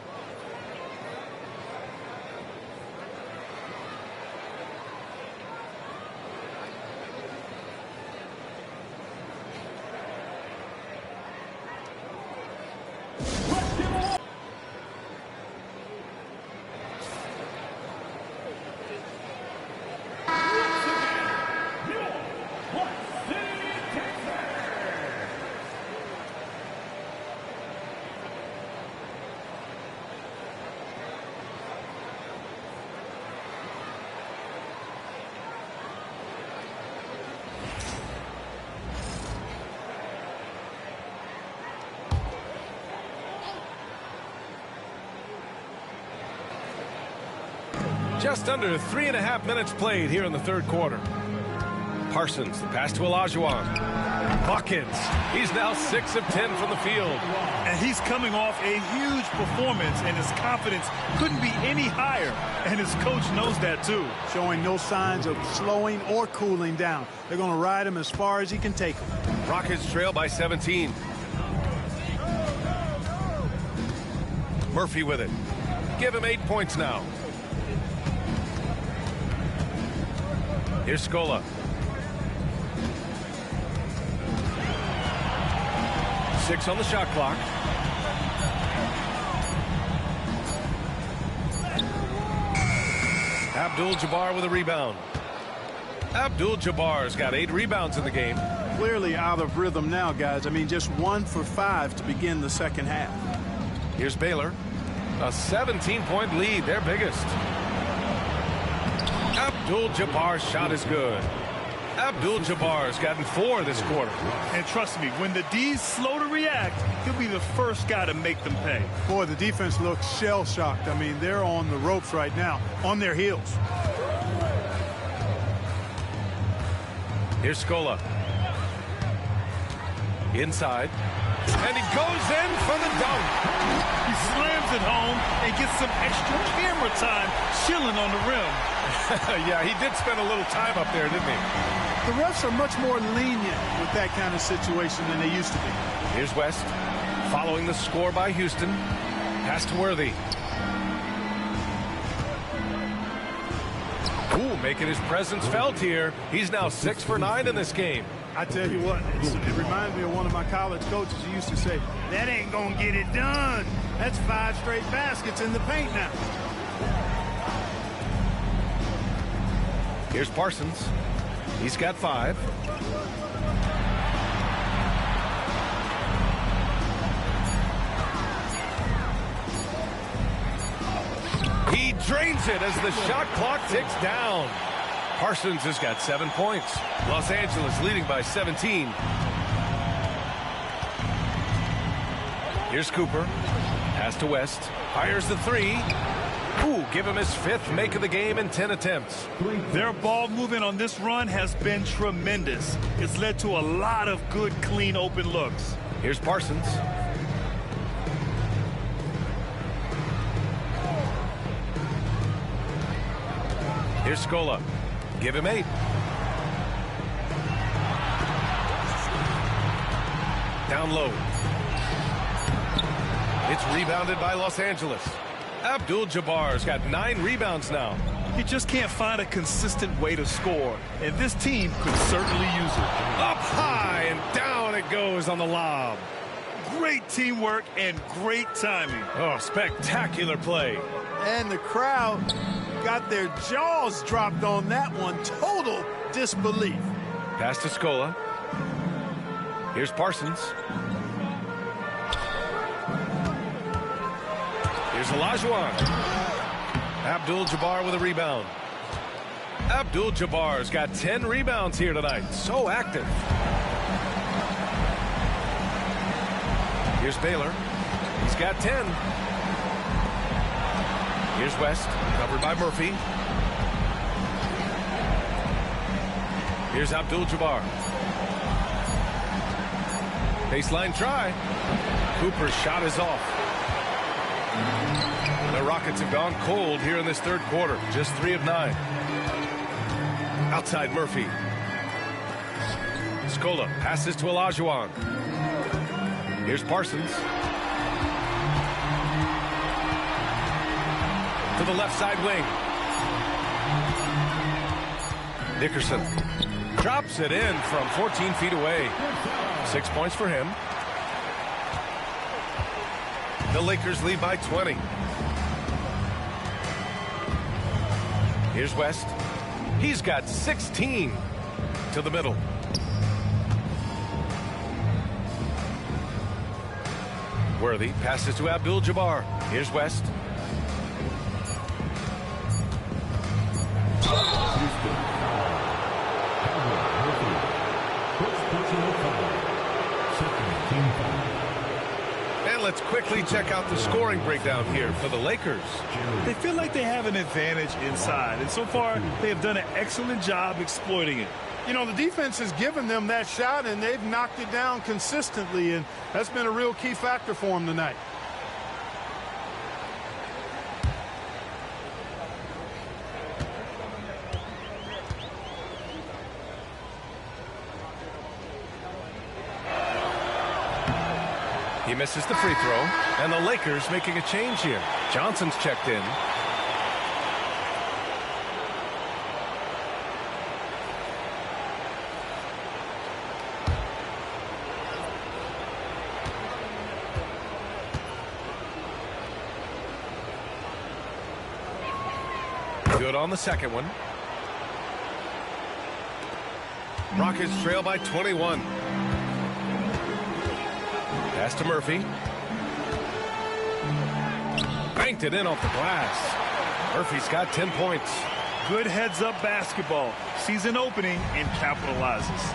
[SPEAKER 2] Just under 3.5 minutes played here in the third quarter. Parsons, the pass to Olajuwon. Buckets. He's now 6 of 10 from the field.
[SPEAKER 3] And he's coming off a huge performance, and his confidence couldn't be any higher. And his coach knows that, too.
[SPEAKER 5] Showing no signs of slowing or cooling down. They're going to ride him as far as he can take him.
[SPEAKER 2] Rockets trail by 17. Murphy with it. Give him 8 points now. Here's Scola. Six on the shot clock. Abdul-Jabaar with a rebound. Abdul-Jabbar's got 8 rebounds in the game.
[SPEAKER 5] Clearly out of rhythm now, guys. I mean, just 1 for 5 to begin the second half.
[SPEAKER 2] Here's Baylor. A 17-point lead, their biggest. Abdul-Jabbar's shot is good. Abdul-Jabbar's gotten 4 this quarter.
[SPEAKER 3] And trust me, when the D's slow to react, he'll be the first guy to make them pay.
[SPEAKER 5] Boy, the defense looks shell-shocked. I mean, they're on the ropes right now, on their heels.
[SPEAKER 2] Here's Scola. Inside. And he goes in for the dunk.
[SPEAKER 3] He slams it home and gets some extra camera time chilling on the rim.
[SPEAKER 2] Yeah, he did spend a little time up there, didn't he?
[SPEAKER 5] The refs are much more lenient with that kind of situation than they used to be.
[SPEAKER 2] Here's West. Following the score by Houston. Pass to Worthy. Ooh, making his presence felt here. He's now 6 for 9 in this game.
[SPEAKER 5] I tell you what, it reminds me of one of my college coaches who used to say, that ain't gonna get it done. That's 5 straight baskets in the paint now.
[SPEAKER 2] Here's Parsons. He's got 5. He drains it as the shot clock ticks down. Parsons has got 7 points. Los Angeles leading by 17. Here's Cooper. Pass to West. Fires the 3. Ooh, give him his 5th make of the game in 10 attempts.
[SPEAKER 3] Their ball movement on this run has been tremendous. It's led to a lot of good, clean, open looks.
[SPEAKER 2] Here's Parsons. Here's Scola. Give him 8. Down low. It's rebounded by Los Angeles. Abdul-Jabbar's got 9 rebounds now.
[SPEAKER 3] He just can't find a consistent way to score, and this team could certainly use it.
[SPEAKER 2] Up high and down it goes on the lob.
[SPEAKER 3] Great teamwork and great timing.
[SPEAKER 2] Oh, spectacular play.
[SPEAKER 5] And the crowd got their jaws dropped on that one. Total disbelief.
[SPEAKER 2] Pass to Scola. Here's Parsons. Here's Olajuwon. Abdul-Jabaar with a rebound. Abdul-Jabbar's got 10 rebounds here tonight. So active. Here's Baylor. He's got 10. Here's West, covered by Murphy. Here's Abdul-Jabbar. Baseline try. Cooper's shot is off. The Rockets have gone cold here in this third quarter. Just 3 of 9. Outside Murphy. Scola passes to Olajuwon. Here's Parsons. To the left side wing. Dickerson drops it in from 14 feet away. 6 points for him. The Lakers lead by 20. Here's West. He's got 16 to the middle. Worthy passes to Abdul-Jabbar. Here's West. And let's quickly check out the scoring breakdown here for the Lakers.
[SPEAKER 3] They feel like they have an advantage inside, and so far they have done an excellent job exploiting it.
[SPEAKER 5] You know, the defense has given them that shot, and they've knocked it down consistently, and that's been a real key factor for them tonight.
[SPEAKER 2] He misses the free throw, and the Lakers making a change here. Johnson's checked in. Good on the second one. Rockets trail by 21. Pass to Murphy. Banked it in off the glass. Murphy's got 10 points.
[SPEAKER 3] Good heads-up basketball. Sees an opening and capitalizes.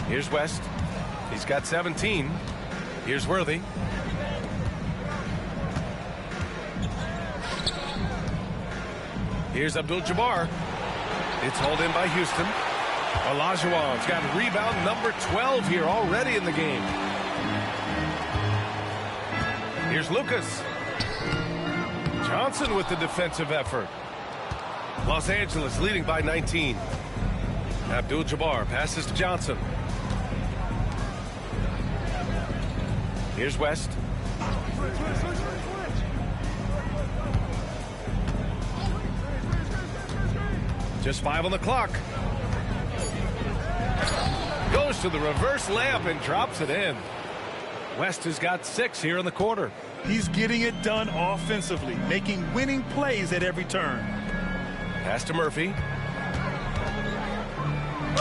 [SPEAKER 2] Here's West. He's got 17. Here's Worthy. Here's Abdul-Jabbar. It's hauled in by Houston. Olajuwon's got rebound number 12 here already in the game. Here's Lucas. Johnson with the defensive effort. Los Angeles leading by 19. Abdul-Jabbar passes to Johnson. Here's West. Just 5 on the clock. Goes to the reverse layup and drops it in. West has got 6 here in the quarter.
[SPEAKER 3] He's getting it done offensively, making winning plays at every turn.
[SPEAKER 2] Pass to Murphy.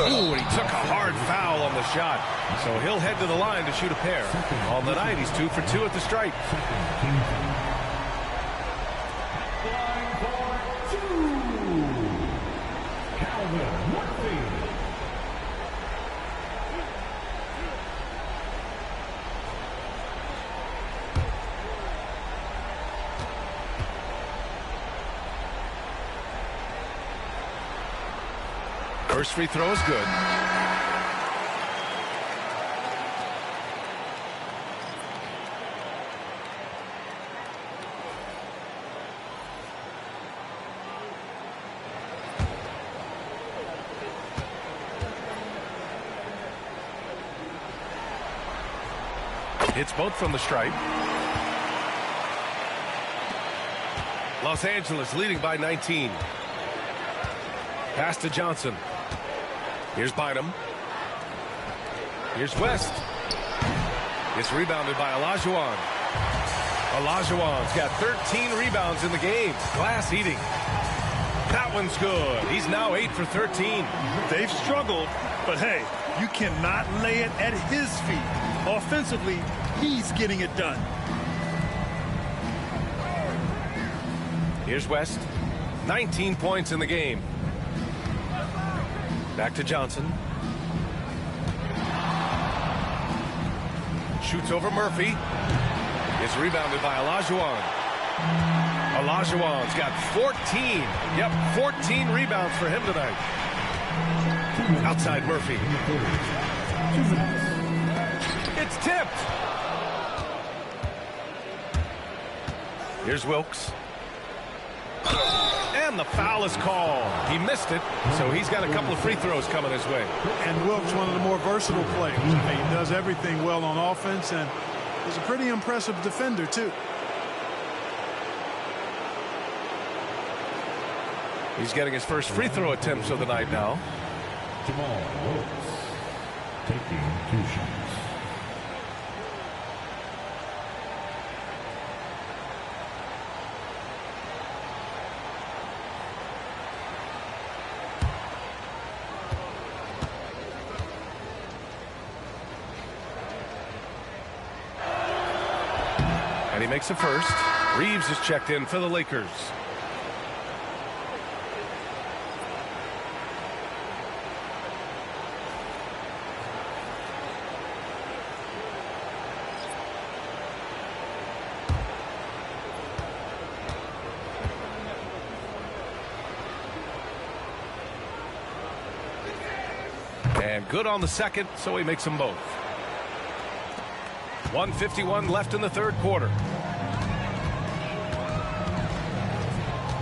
[SPEAKER 2] Ooh, he took a hard foul on the shot. So he'll head to the line to shoot a pair. On the night, he's 2 for 2 at the stripe. First free throw is good. It's both from the stripe. Los Angeles leading by 19. Pass to Johnson. Here's Bynum. Here's West. It's rebounded by Olajuwon. Olajuwon's got 13 rebounds in the game. Glass eating. That one's good. He's now 8 for 13.
[SPEAKER 3] They've struggled, but hey, you cannot lay it at his feet. Offensively, he's getting it done.
[SPEAKER 2] Here's West. 19 points in the game. Back to Johnson. Shoots over Murphy. It's rebounded by Olajuwon. Olajuwon's got 14. Yep, 14 rebounds for him tonight. Outside Murphy. It's tipped. Here's Wilkes. And the foul is called. He missed it, so he's got a couple of free throws coming his way.
[SPEAKER 5] And Wilkes, one of the more versatile players. I mean, he does everything well on offense, and he's a pretty impressive defender, too.
[SPEAKER 2] He's getting his first free throw attempts of the night now.
[SPEAKER 4] Jamal Wilkes taking 2 shots.
[SPEAKER 2] And he makes a first. Reeves is checked in for the Lakers. And good on the second, so he makes them both. 1:51 left in the third quarter.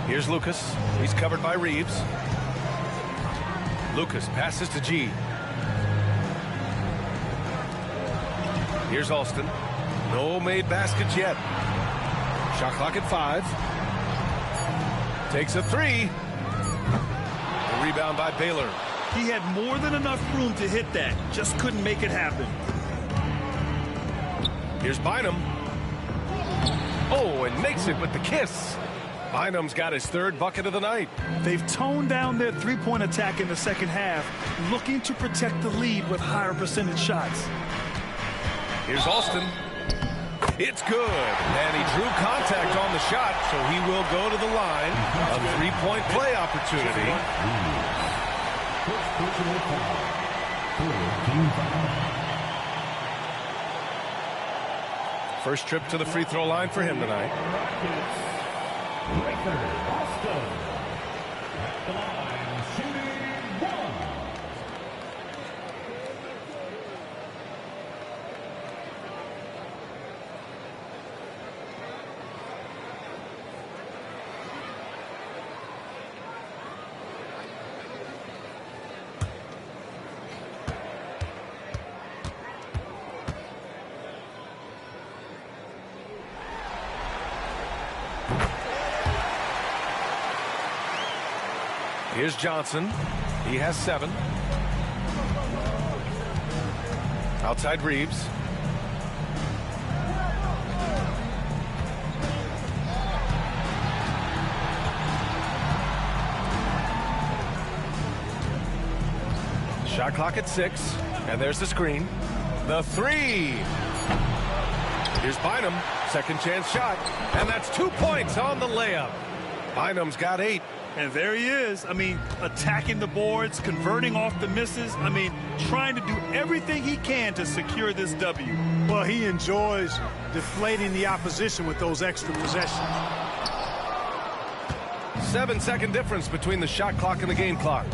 [SPEAKER 2] Here's Lucas. He's covered by Reeves. Lucas passes to G. Here's Alston. No made baskets yet. Shot clock at 5. Takes a 3. The rebound by Baylor.
[SPEAKER 3] He had more than enough room to hit that. Just couldn't make it happen.
[SPEAKER 2] Here's Bynum. Oh, and makes it with the kiss. Bynum's got his 3rd bucket of the night.
[SPEAKER 3] They've toned down their three-point attack in the second half, looking to protect the lead with higher percentage shots.
[SPEAKER 2] Here's Alston. It's good. And he drew contact on the shot, so he will go to the line. A 3-point play opportunity. First trip to the free throw line for him tonight. Here's Johnson. He has 7. Outside Reeves. Shot clock at 6. And there's the screen. The 3. Here's Bynum. Second chance shot. And that's 2 points on the layup. Bynum's got 8.
[SPEAKER 3] And there he is. I mean, attacking the boards, converting off the misses. I mean, trying to do everything he can to secure this W.
[SPEAKER 5] Well, he enjoys deflating the opposition with those extra possessions.
[SPEAKER 2] 7-second difference between the shot clock and the game clock.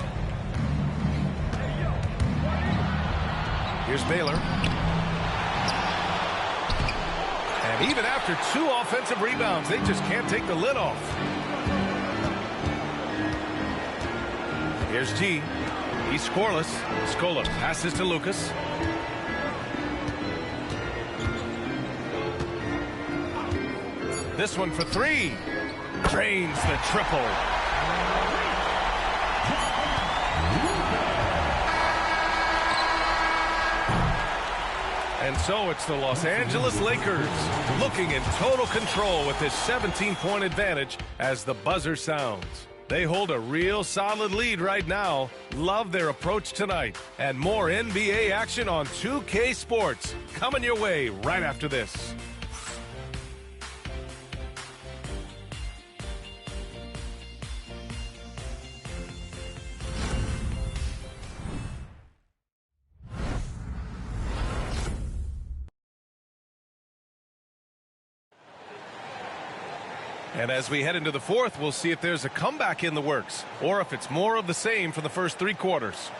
[SPEAKER 2] Here's Baylor. And even after 2 offensive rebounds, they just can't take the lid off. Here's G. He's scoreless. Scola passes to Lucas. This one for 3. Drains the triple. And so it's the Los Angeles Lakers looking in total control with this 17-point advantage as the buzzer sounds. They hold a real solid lead right now. Love their approach tonight. And more NBA action on 2K Sports coming your way right after this. And as we head into the fourth, we'll see if there's a comeback in the works or if it's more of the same for the first 3 quarters.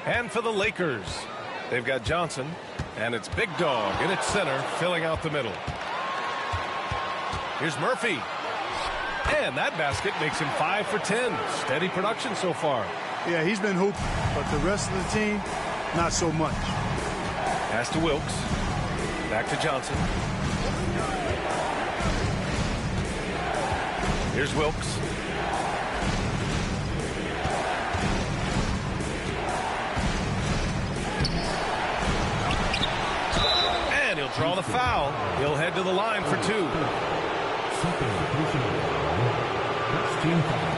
[SPEAKER 2] And for the Lakers, they've got Johnson, and it's Big Dog in its center, filling out the middle. Here's Murphy. And that basket makes him 5 for 10. Steady production so far.
[SPEAKER 5] Yeah, he's been hooping, but the rest of the team, not so much.
[SPEAKER 2] Pass to Wilkes. Back to Johnson. Here's Wilkes. And he'll draw the foul. He'll head to the line for 2.
[SPEAKER 4] That's team foul.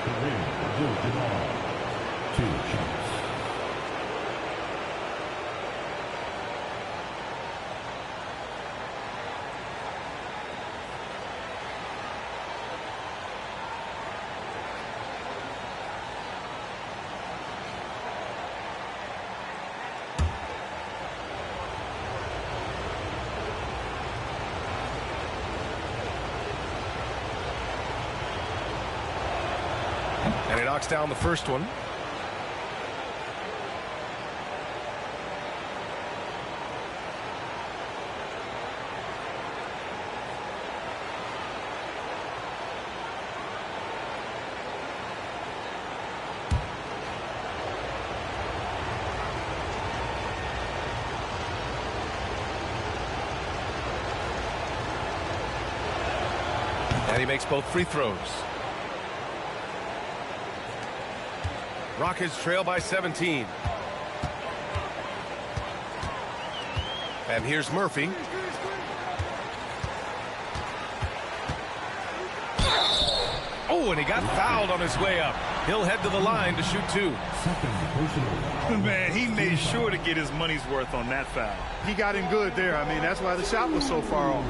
[SPEAKER 4] Kareem Abdul-Jabaar, 2 shots.
[SPEAKER 2] And he knocks down the first one. And he makes both free throws. Rockets trail by 17. And here's Murphy. Oh, and he got fouled on his way up. He'll head to the line to shoot 2.
[SPEAKER 3] Man, he made sure to get his money's worth on that foul.
[SPEAKER 5] He got him good there. I mean, that's why the shot was so far off.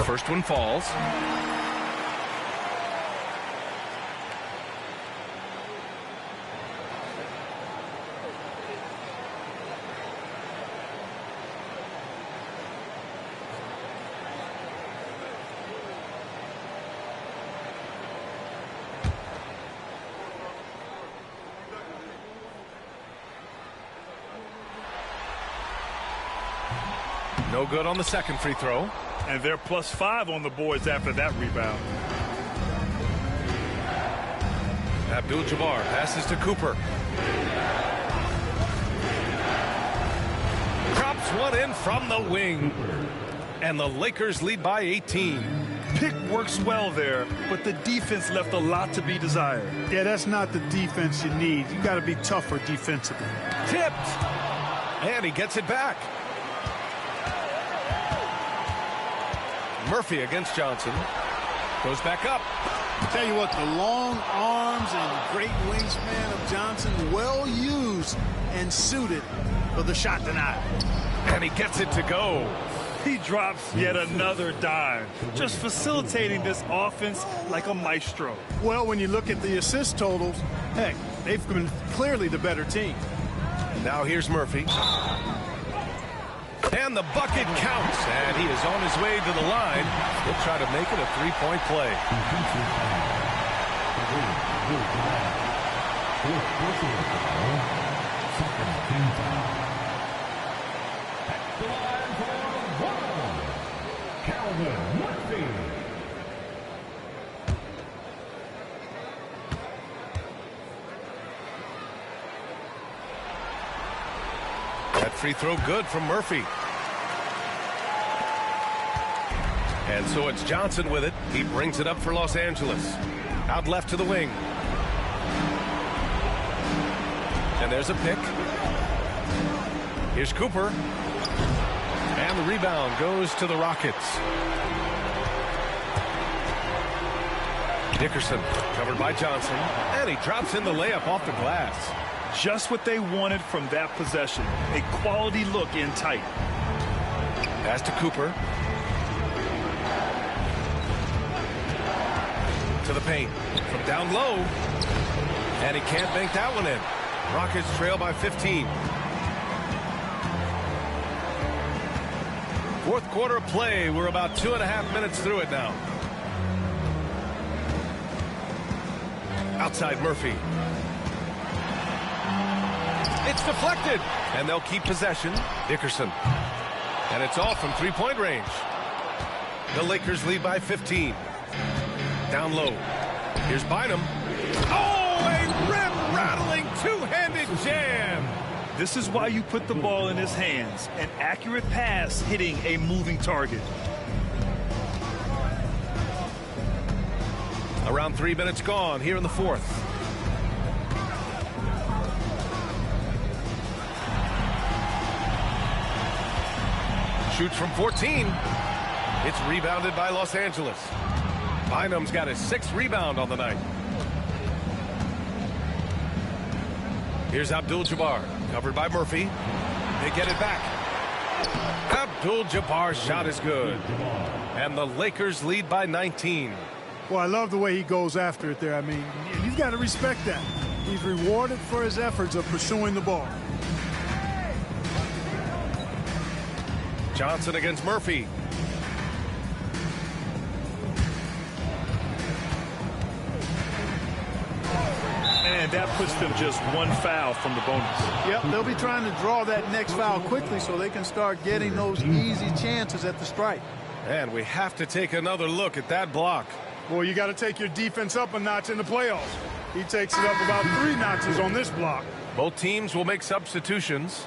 [SPEAKER 2] First one falls. No good on the second free throw.
[SPEAKER 3] And they're +5 on the boards after that rebound.
[SPEAKER 2] Abdul-Jabbar passes to Cooper. Drops one in from the wing. And the Lakers lead by 18.
[SPEAKER 3] Pick works well there, but the defense left a lot to be desired.
[SPEAKER 5] Yeah, that's not the defense you need. You got to be tougher defensively.
[SPEAKER 2] Tipped. And he gets it back. Murphy against Johnson. Goes back up.
[SPEAKER 5] Tell you what, the long arms and great wingspan of Johnson, well used and suited for the shot tonight.
[SPEAKER 2] And he gets it to go.
[SPEAKER 3] He drops yet another dime, just facilitating this offense like a maestro.
[SPEAKER 5] Well, when you look at the assist totals, heck, they've been clearly the better team.
[SPEAKER 2] Now here's Murphy. And the bucket counts, and he is on his way to the line. He'll try to make it a three-point play. That free throw good from Murphy. And so it's Johnson with it. He brings it up for Los Angeles. Out left to the wing. And there's a pick. Here's Cooper. And the rebound goes to the Rockets. Dickerson covered by Johnson. And he drops in the layup off the glass.
[SPEAKER 3] Just what they wanted from that possession. A quality look in tight.
[SPEAKER 2] Pass to Cooper. To the paint. From down low. And he can't bank that one in. Rockets trail by 15. Fourth quarter of play. We're about 2.5 minutes through it now. Outside Murphy. It's deflected. And they'll keep possession. Dickerson. And it's all from three-point range. The Lakers lead by 15. Down low. Here's Bynum. Oh, a rim-rattling two-handed jam.
[SPEAKER 3] This is why you put the ball in his hands. An accurate pass hitting a moving target.
[SPEAKER 2] Around 3 minutes gone here in the fourth. Shoots from 14. It's rebounded by Los Angeles. Bynum's got his 6th rebound on the night. Here's Abdul-Jabbar, covered by Murphy. They get it back. Abdul-Jabbar's shot is good. And the Lakers lead by 19.
[SPEAKER 5] Well, I love the way he goes after it there. I mean, you've got to respect that. He's rewarded for his efforts of pursuing the ball.
[SPEAKER 2] Johnson against Murphy.
[SPEAKER 3] And that puts them just one foul from the bonus.
[SPEAKER 5] Yep, they'll be trying to draw that next foul quickly so they can start getting those easy chances at the strike.
[SPEAKER 2] And we have to take another look at that block.
[SPEAKER 5] Boy, you got to take your defense up a notch in the playoffs. He takes it up about 3 notches on this block.
[SPEAKER 2] Both teams will make substitutions.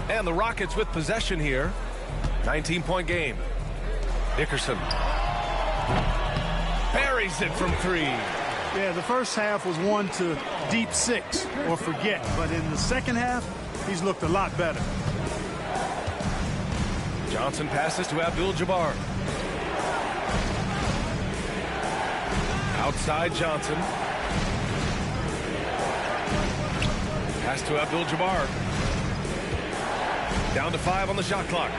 [SPEAKER 2] And the Rockets with possession here. 19-point game. Dickerson buries it from 3.
[SPEAKER 5] Yeah, the first half was 1 to deep 6 or forget. But in the second half, he's looked a lot better.
[SPEAKER 2] Johnson passes to Abdul-Jabbar. Outside Johnson. Pass to Abdul-Jabbar. Down to 5 on the shot clock.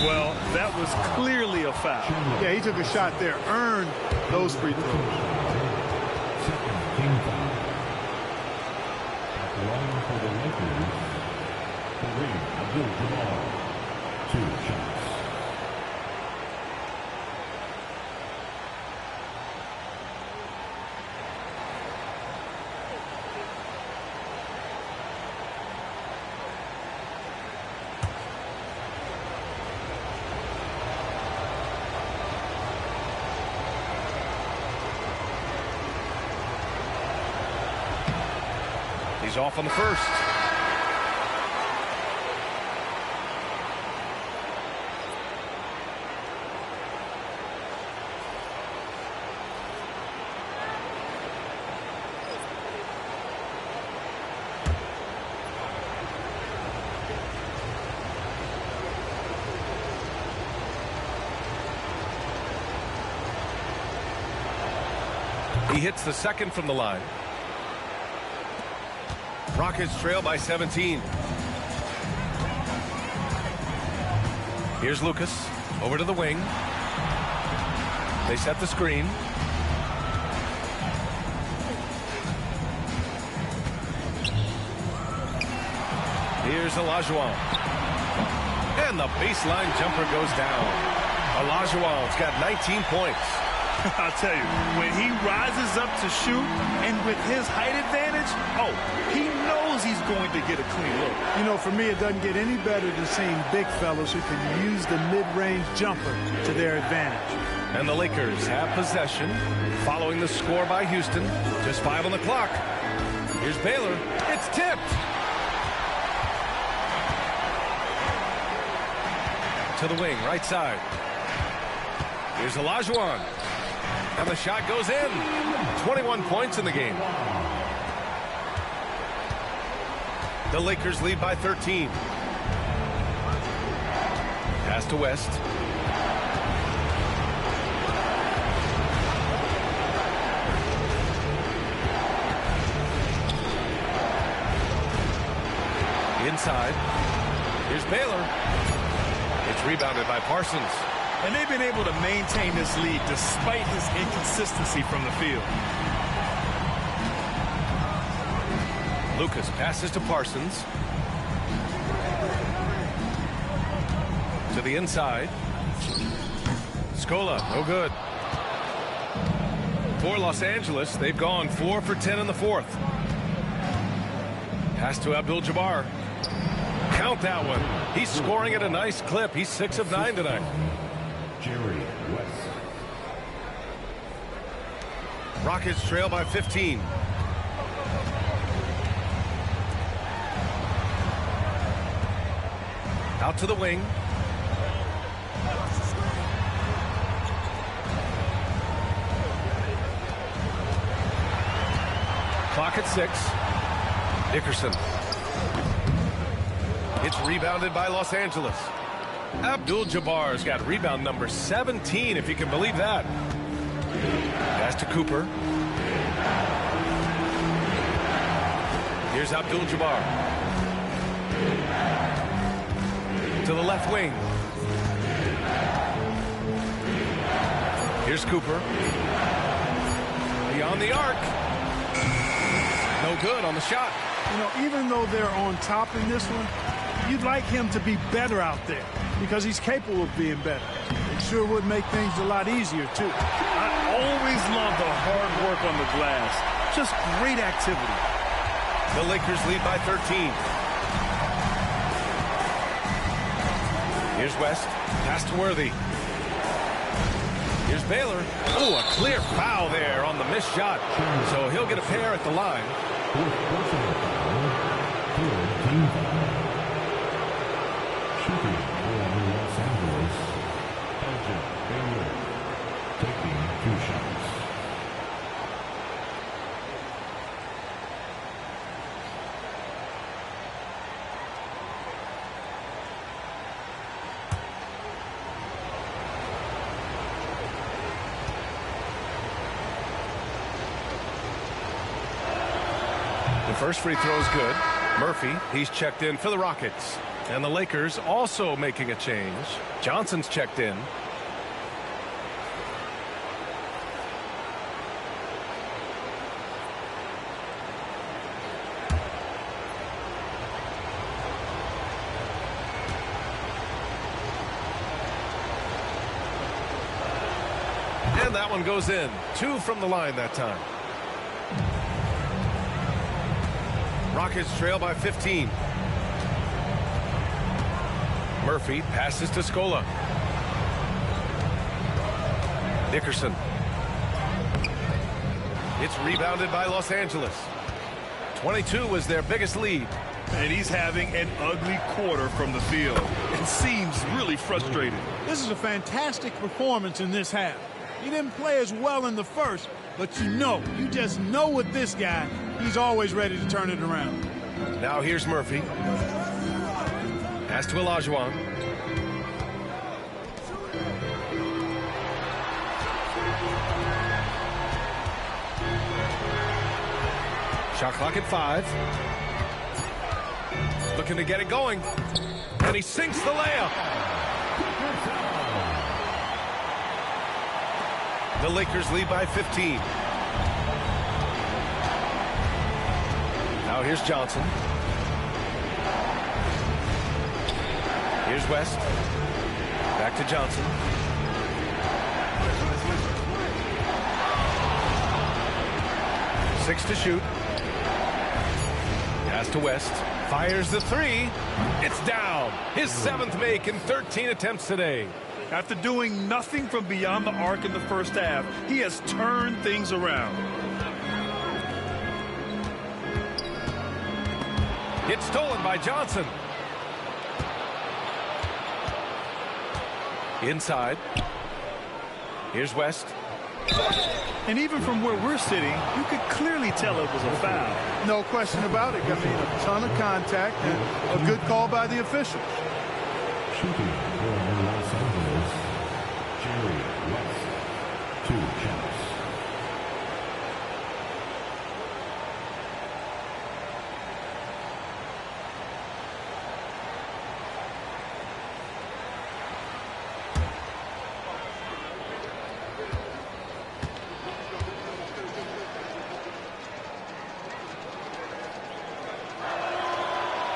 [SPEAKER 3] Well, that was clearly a foul.
[SPEAKER 5] Yeah, he took a shot there, earned those free throws.
[SPEAKER 4] Team foul. At the line for the Lakers, Kareem Abdul-Jabaar. 2 shots.
[SPEAKER 2] He's off on the first. He hits the second from the line. Rockets trail by 17. Here's Lucas over to the wing. They set the screen. Here's Olajuwon. And the baseline jumper goes down. Olajuwon's got 19 points.
[SPEAKER 3] I'll tell you, when he rises up to shoot, and with his height advantage, oh, he knows he's going to get a clean look.
[SPEAKER 5] You know, for me, it doesn't get any better than seeing big fellas who can use the mid-range jumper to their advantage.
[SPEAKER 2] And the Lakers have possession following the score by Houston. Just 5 on the clock. Here's Baylor. It's tipped. To the wing, right side. Here's Olajuwon. And the shot goes in. 21 points in the game. The Lakers lead by 13. Pass to West. Inside. Here's Baylor. It's rebounded by Parsons.
[SPEAKER 3] And they've been able to maintain this lead despite his inconsistency from the field.
[SPEAKER 2] Lucas passes to Parsons. To the inside. Scola, no good. For Los Angeles, they've gone 4 for 10 in the fourth. Pass to Abdul-Jabaar. Count that one. He's scoring at a nice clip. He's 6 of 9 tonight.
[SPEAKER 4] Jerry West.
[SPEAKER 2] Rockets trail by 15. Out to the wing. Clock at 6. Dickerson. It's rebounded by Los Angeles. Abdul-Jabbar's got rebound number 17, if you can believe that. Pass to Cooper. Here's Abdul-Jabbar. To the left wing. Here's Cooper. Beyond the arc. No good on the shot.
[SPEAKER 5] You know, even though they're on top in this one, you'd like him to be better out there because he's capable of being better. It sure would make things a lot easier, too.
[SPEAKER 3] I always love the hard work on the glass. Just great activity.
[SPEAKER 2] The Lakers lead by 13. Here's West. Pass to Worthy. Here's Baylor. Oh, a clear foul there on the missed shot. So he'll get a pair at the line.
[SPEAKER 4] Shooting for Los Angeles, Baylor taking 2 shots.
[SPEAKER 2] The first free throw is good. Murphy, he's checked in for the Rockets. And the Lakers also making a change. Johnson's checked in. And that one goes in. 2 from the line that time. Rockets trail by 15. Murphy passes to Scola. Dickerson. It's rebounded by Los Angeles. 22 was their biggest lead.
[SPEAKER 3] And he's having an ugly quarter from the field. It seems really frustrated.
[SPEAKER 5] This is a fantastic performance in this half. He didn't play as well in the first, but you just know with this guy, he's always ready to turn it around.
[SPEAKER 2] Now here's Murphy. Pass to Olajuwon. Shot clock at 5. Looking to get it going. And he sinks the layup. The Lakers lead by 15. Now here's Johnson. Here's West. Back to Johnson. Six to shoot. Pass to West. Fires the three. It's down. His 7th make in 13 attempts today.
[SPEAKER 3] After doing nothing from beyond the arc in the first half, he has turned things around.
[SPEAKER 2] It's stolen by Johnson. Inside. Here's West.
[SPEAKER 3] And even from where we're sitting, you could clearly tell it was a foul.
[SPEAKER 5] No question about it. I mean, a ton of contact and a good call by the officials.
[SPEAKER 4] Shooting for Los Angeles, Jerry West, 2 shots.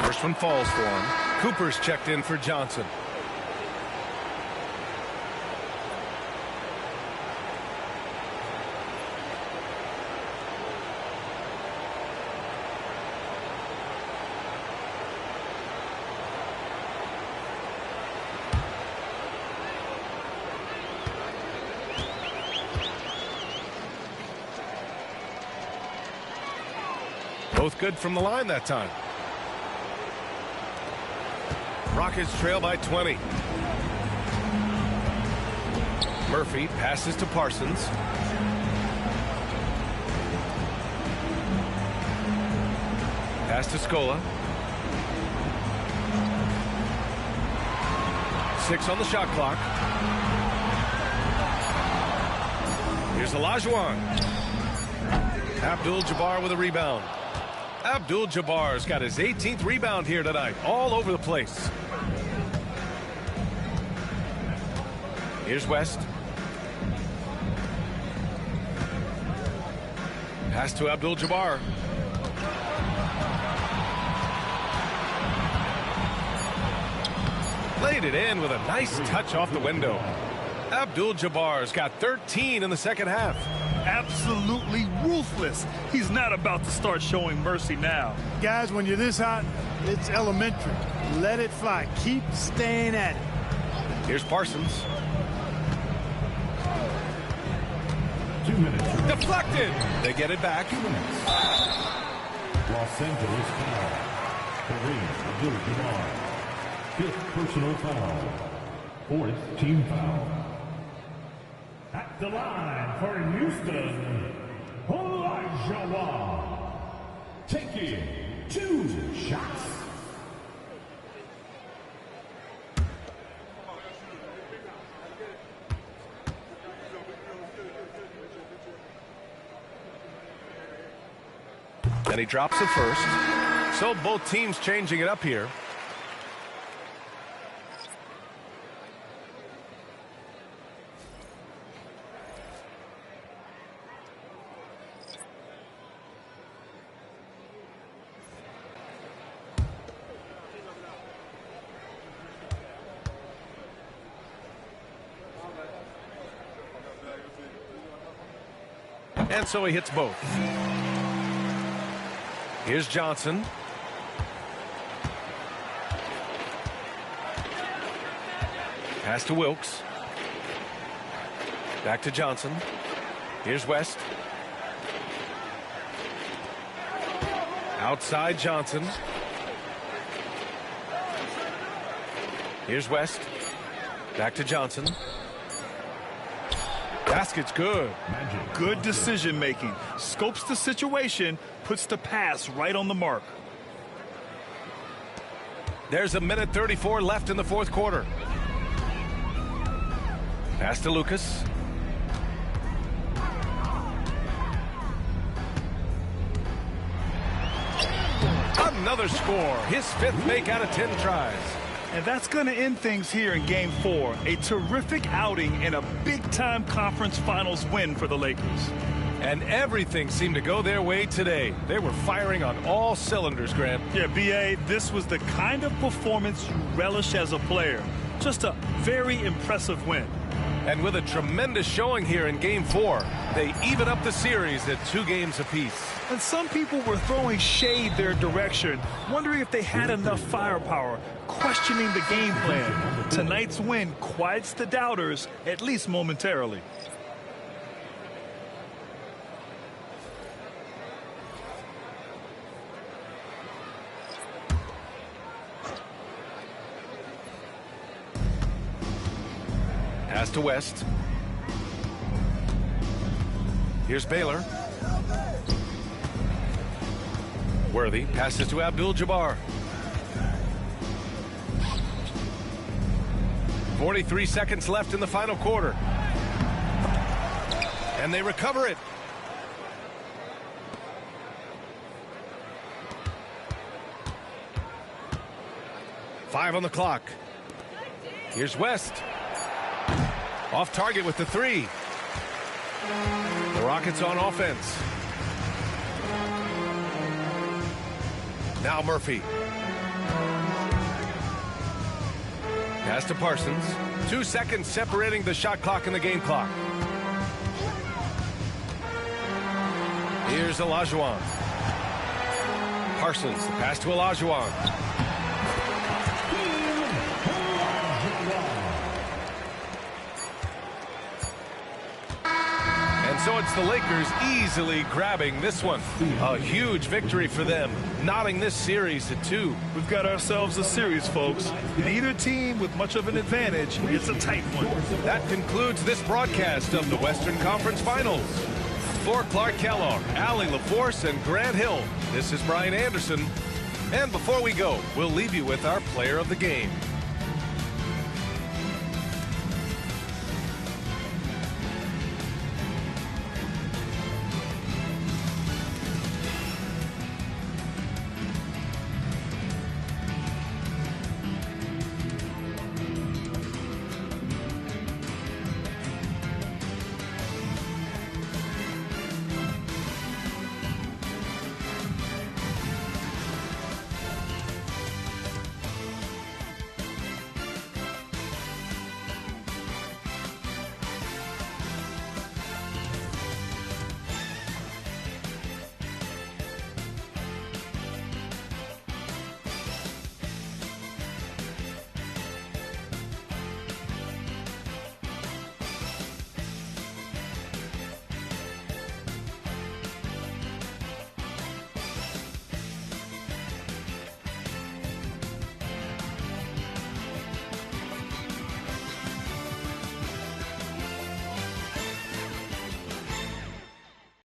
[SPEAKER 2] First one falls for him. Cooper's checked in for Johnson. Both good from the line that time. Rockets trail by 20. Murphy passes to Parsons. Pass to Scola. 6 on the shot clock. Here's Olajuwon. Abdul-Jabaar with a rebound. Abdul-Jabbar's got his 18th rebound here tonight, all over the place. Here's West. Pass to Abdul-Jabbar. Laid it in with a nice touch off the window. Abdul-Jabbar's got 13 in the second half.
[SPEAKER 3] Absolutely ruthless. He's not about to start showing mercy now.
[SPEAKER 5] Guys, when you're this hot, it's elementary. Let it fly. Keep staying at it.
[SPEAKER 2] Here's Parsons.
[SPEAKER 4] 2 minutes.
[SPEAKER 2] Deflected. They get it back.
[SPEAKER 4] 2 minutes. Los Angeles foul. Kareem Abdul-Jabaar. 5th personal foul. 4th team foul. At the line for Houston, Olajuwon. Taking 2 shots.
[SPEAKER 2] And he drops it first. So both teams changing it up here. And so he hits both. Here's Johnson. Pass to Wilkes. Back to Johnson. Here's West. Outside Johnson. Here's West. Back to Johnson. Basket's good.
[SPEAKER 3] Good decision making. Scopes the situation, puts the pass right on the mark.
[SPEAKER 2] There's a minute 34 left in the fourth quarter. Pass to Lucas. Another score. His 5th make out of 10 tries.
[SPEAKER 3] And that's going to end things here in Game 4. A terrific outing and a big-time conference finals win for the Lakers.
[SPEAKER 2] And everything seemed to go their way today. They were firing on all cylinders, Grant.
[SPEAKER 3] Yeah, B.A., this was the kind of performance you relish as a player. Just a very impressive win.
[SPEAKER 2] And with a tremendous showing here in Game 4, they even up the series at 2 games apiece.
[SPEAKER 3] And some people were throwing shade their direction, wondering if they had enough firepower, questioning the game plan. Tonight's win quiets the doubters, at least momentarily.
[SPEAKER 2] Pass to West. Here's Baylor. Worthy passes to Abdul-Jabbar. 43 seconds left in the final quarter. And they recover it. Five on the clock. Here's West. Off target with the 3. The Rockets on offense. Now Murphy. Pass to Parsons. 2 seconds separating the shot clock and the game clock. Here's Olajuwon. Parsons, the pass to Olajuwon. So it's the Lakers easily grabbing this one. A huge victory for them, knotting this series at 2.
[SPEAKER 3] We've got ourselves a series, folks. Neither team with much of an advantage. It's a tight one.
[SPEAKER 2] That concludes this broadcast of the Western Conference Finals. For Clark Kellogg, Allie LaForce, and Grant Hill, this is Brian Anderson. And before we go, we'll leave you with our player of the game.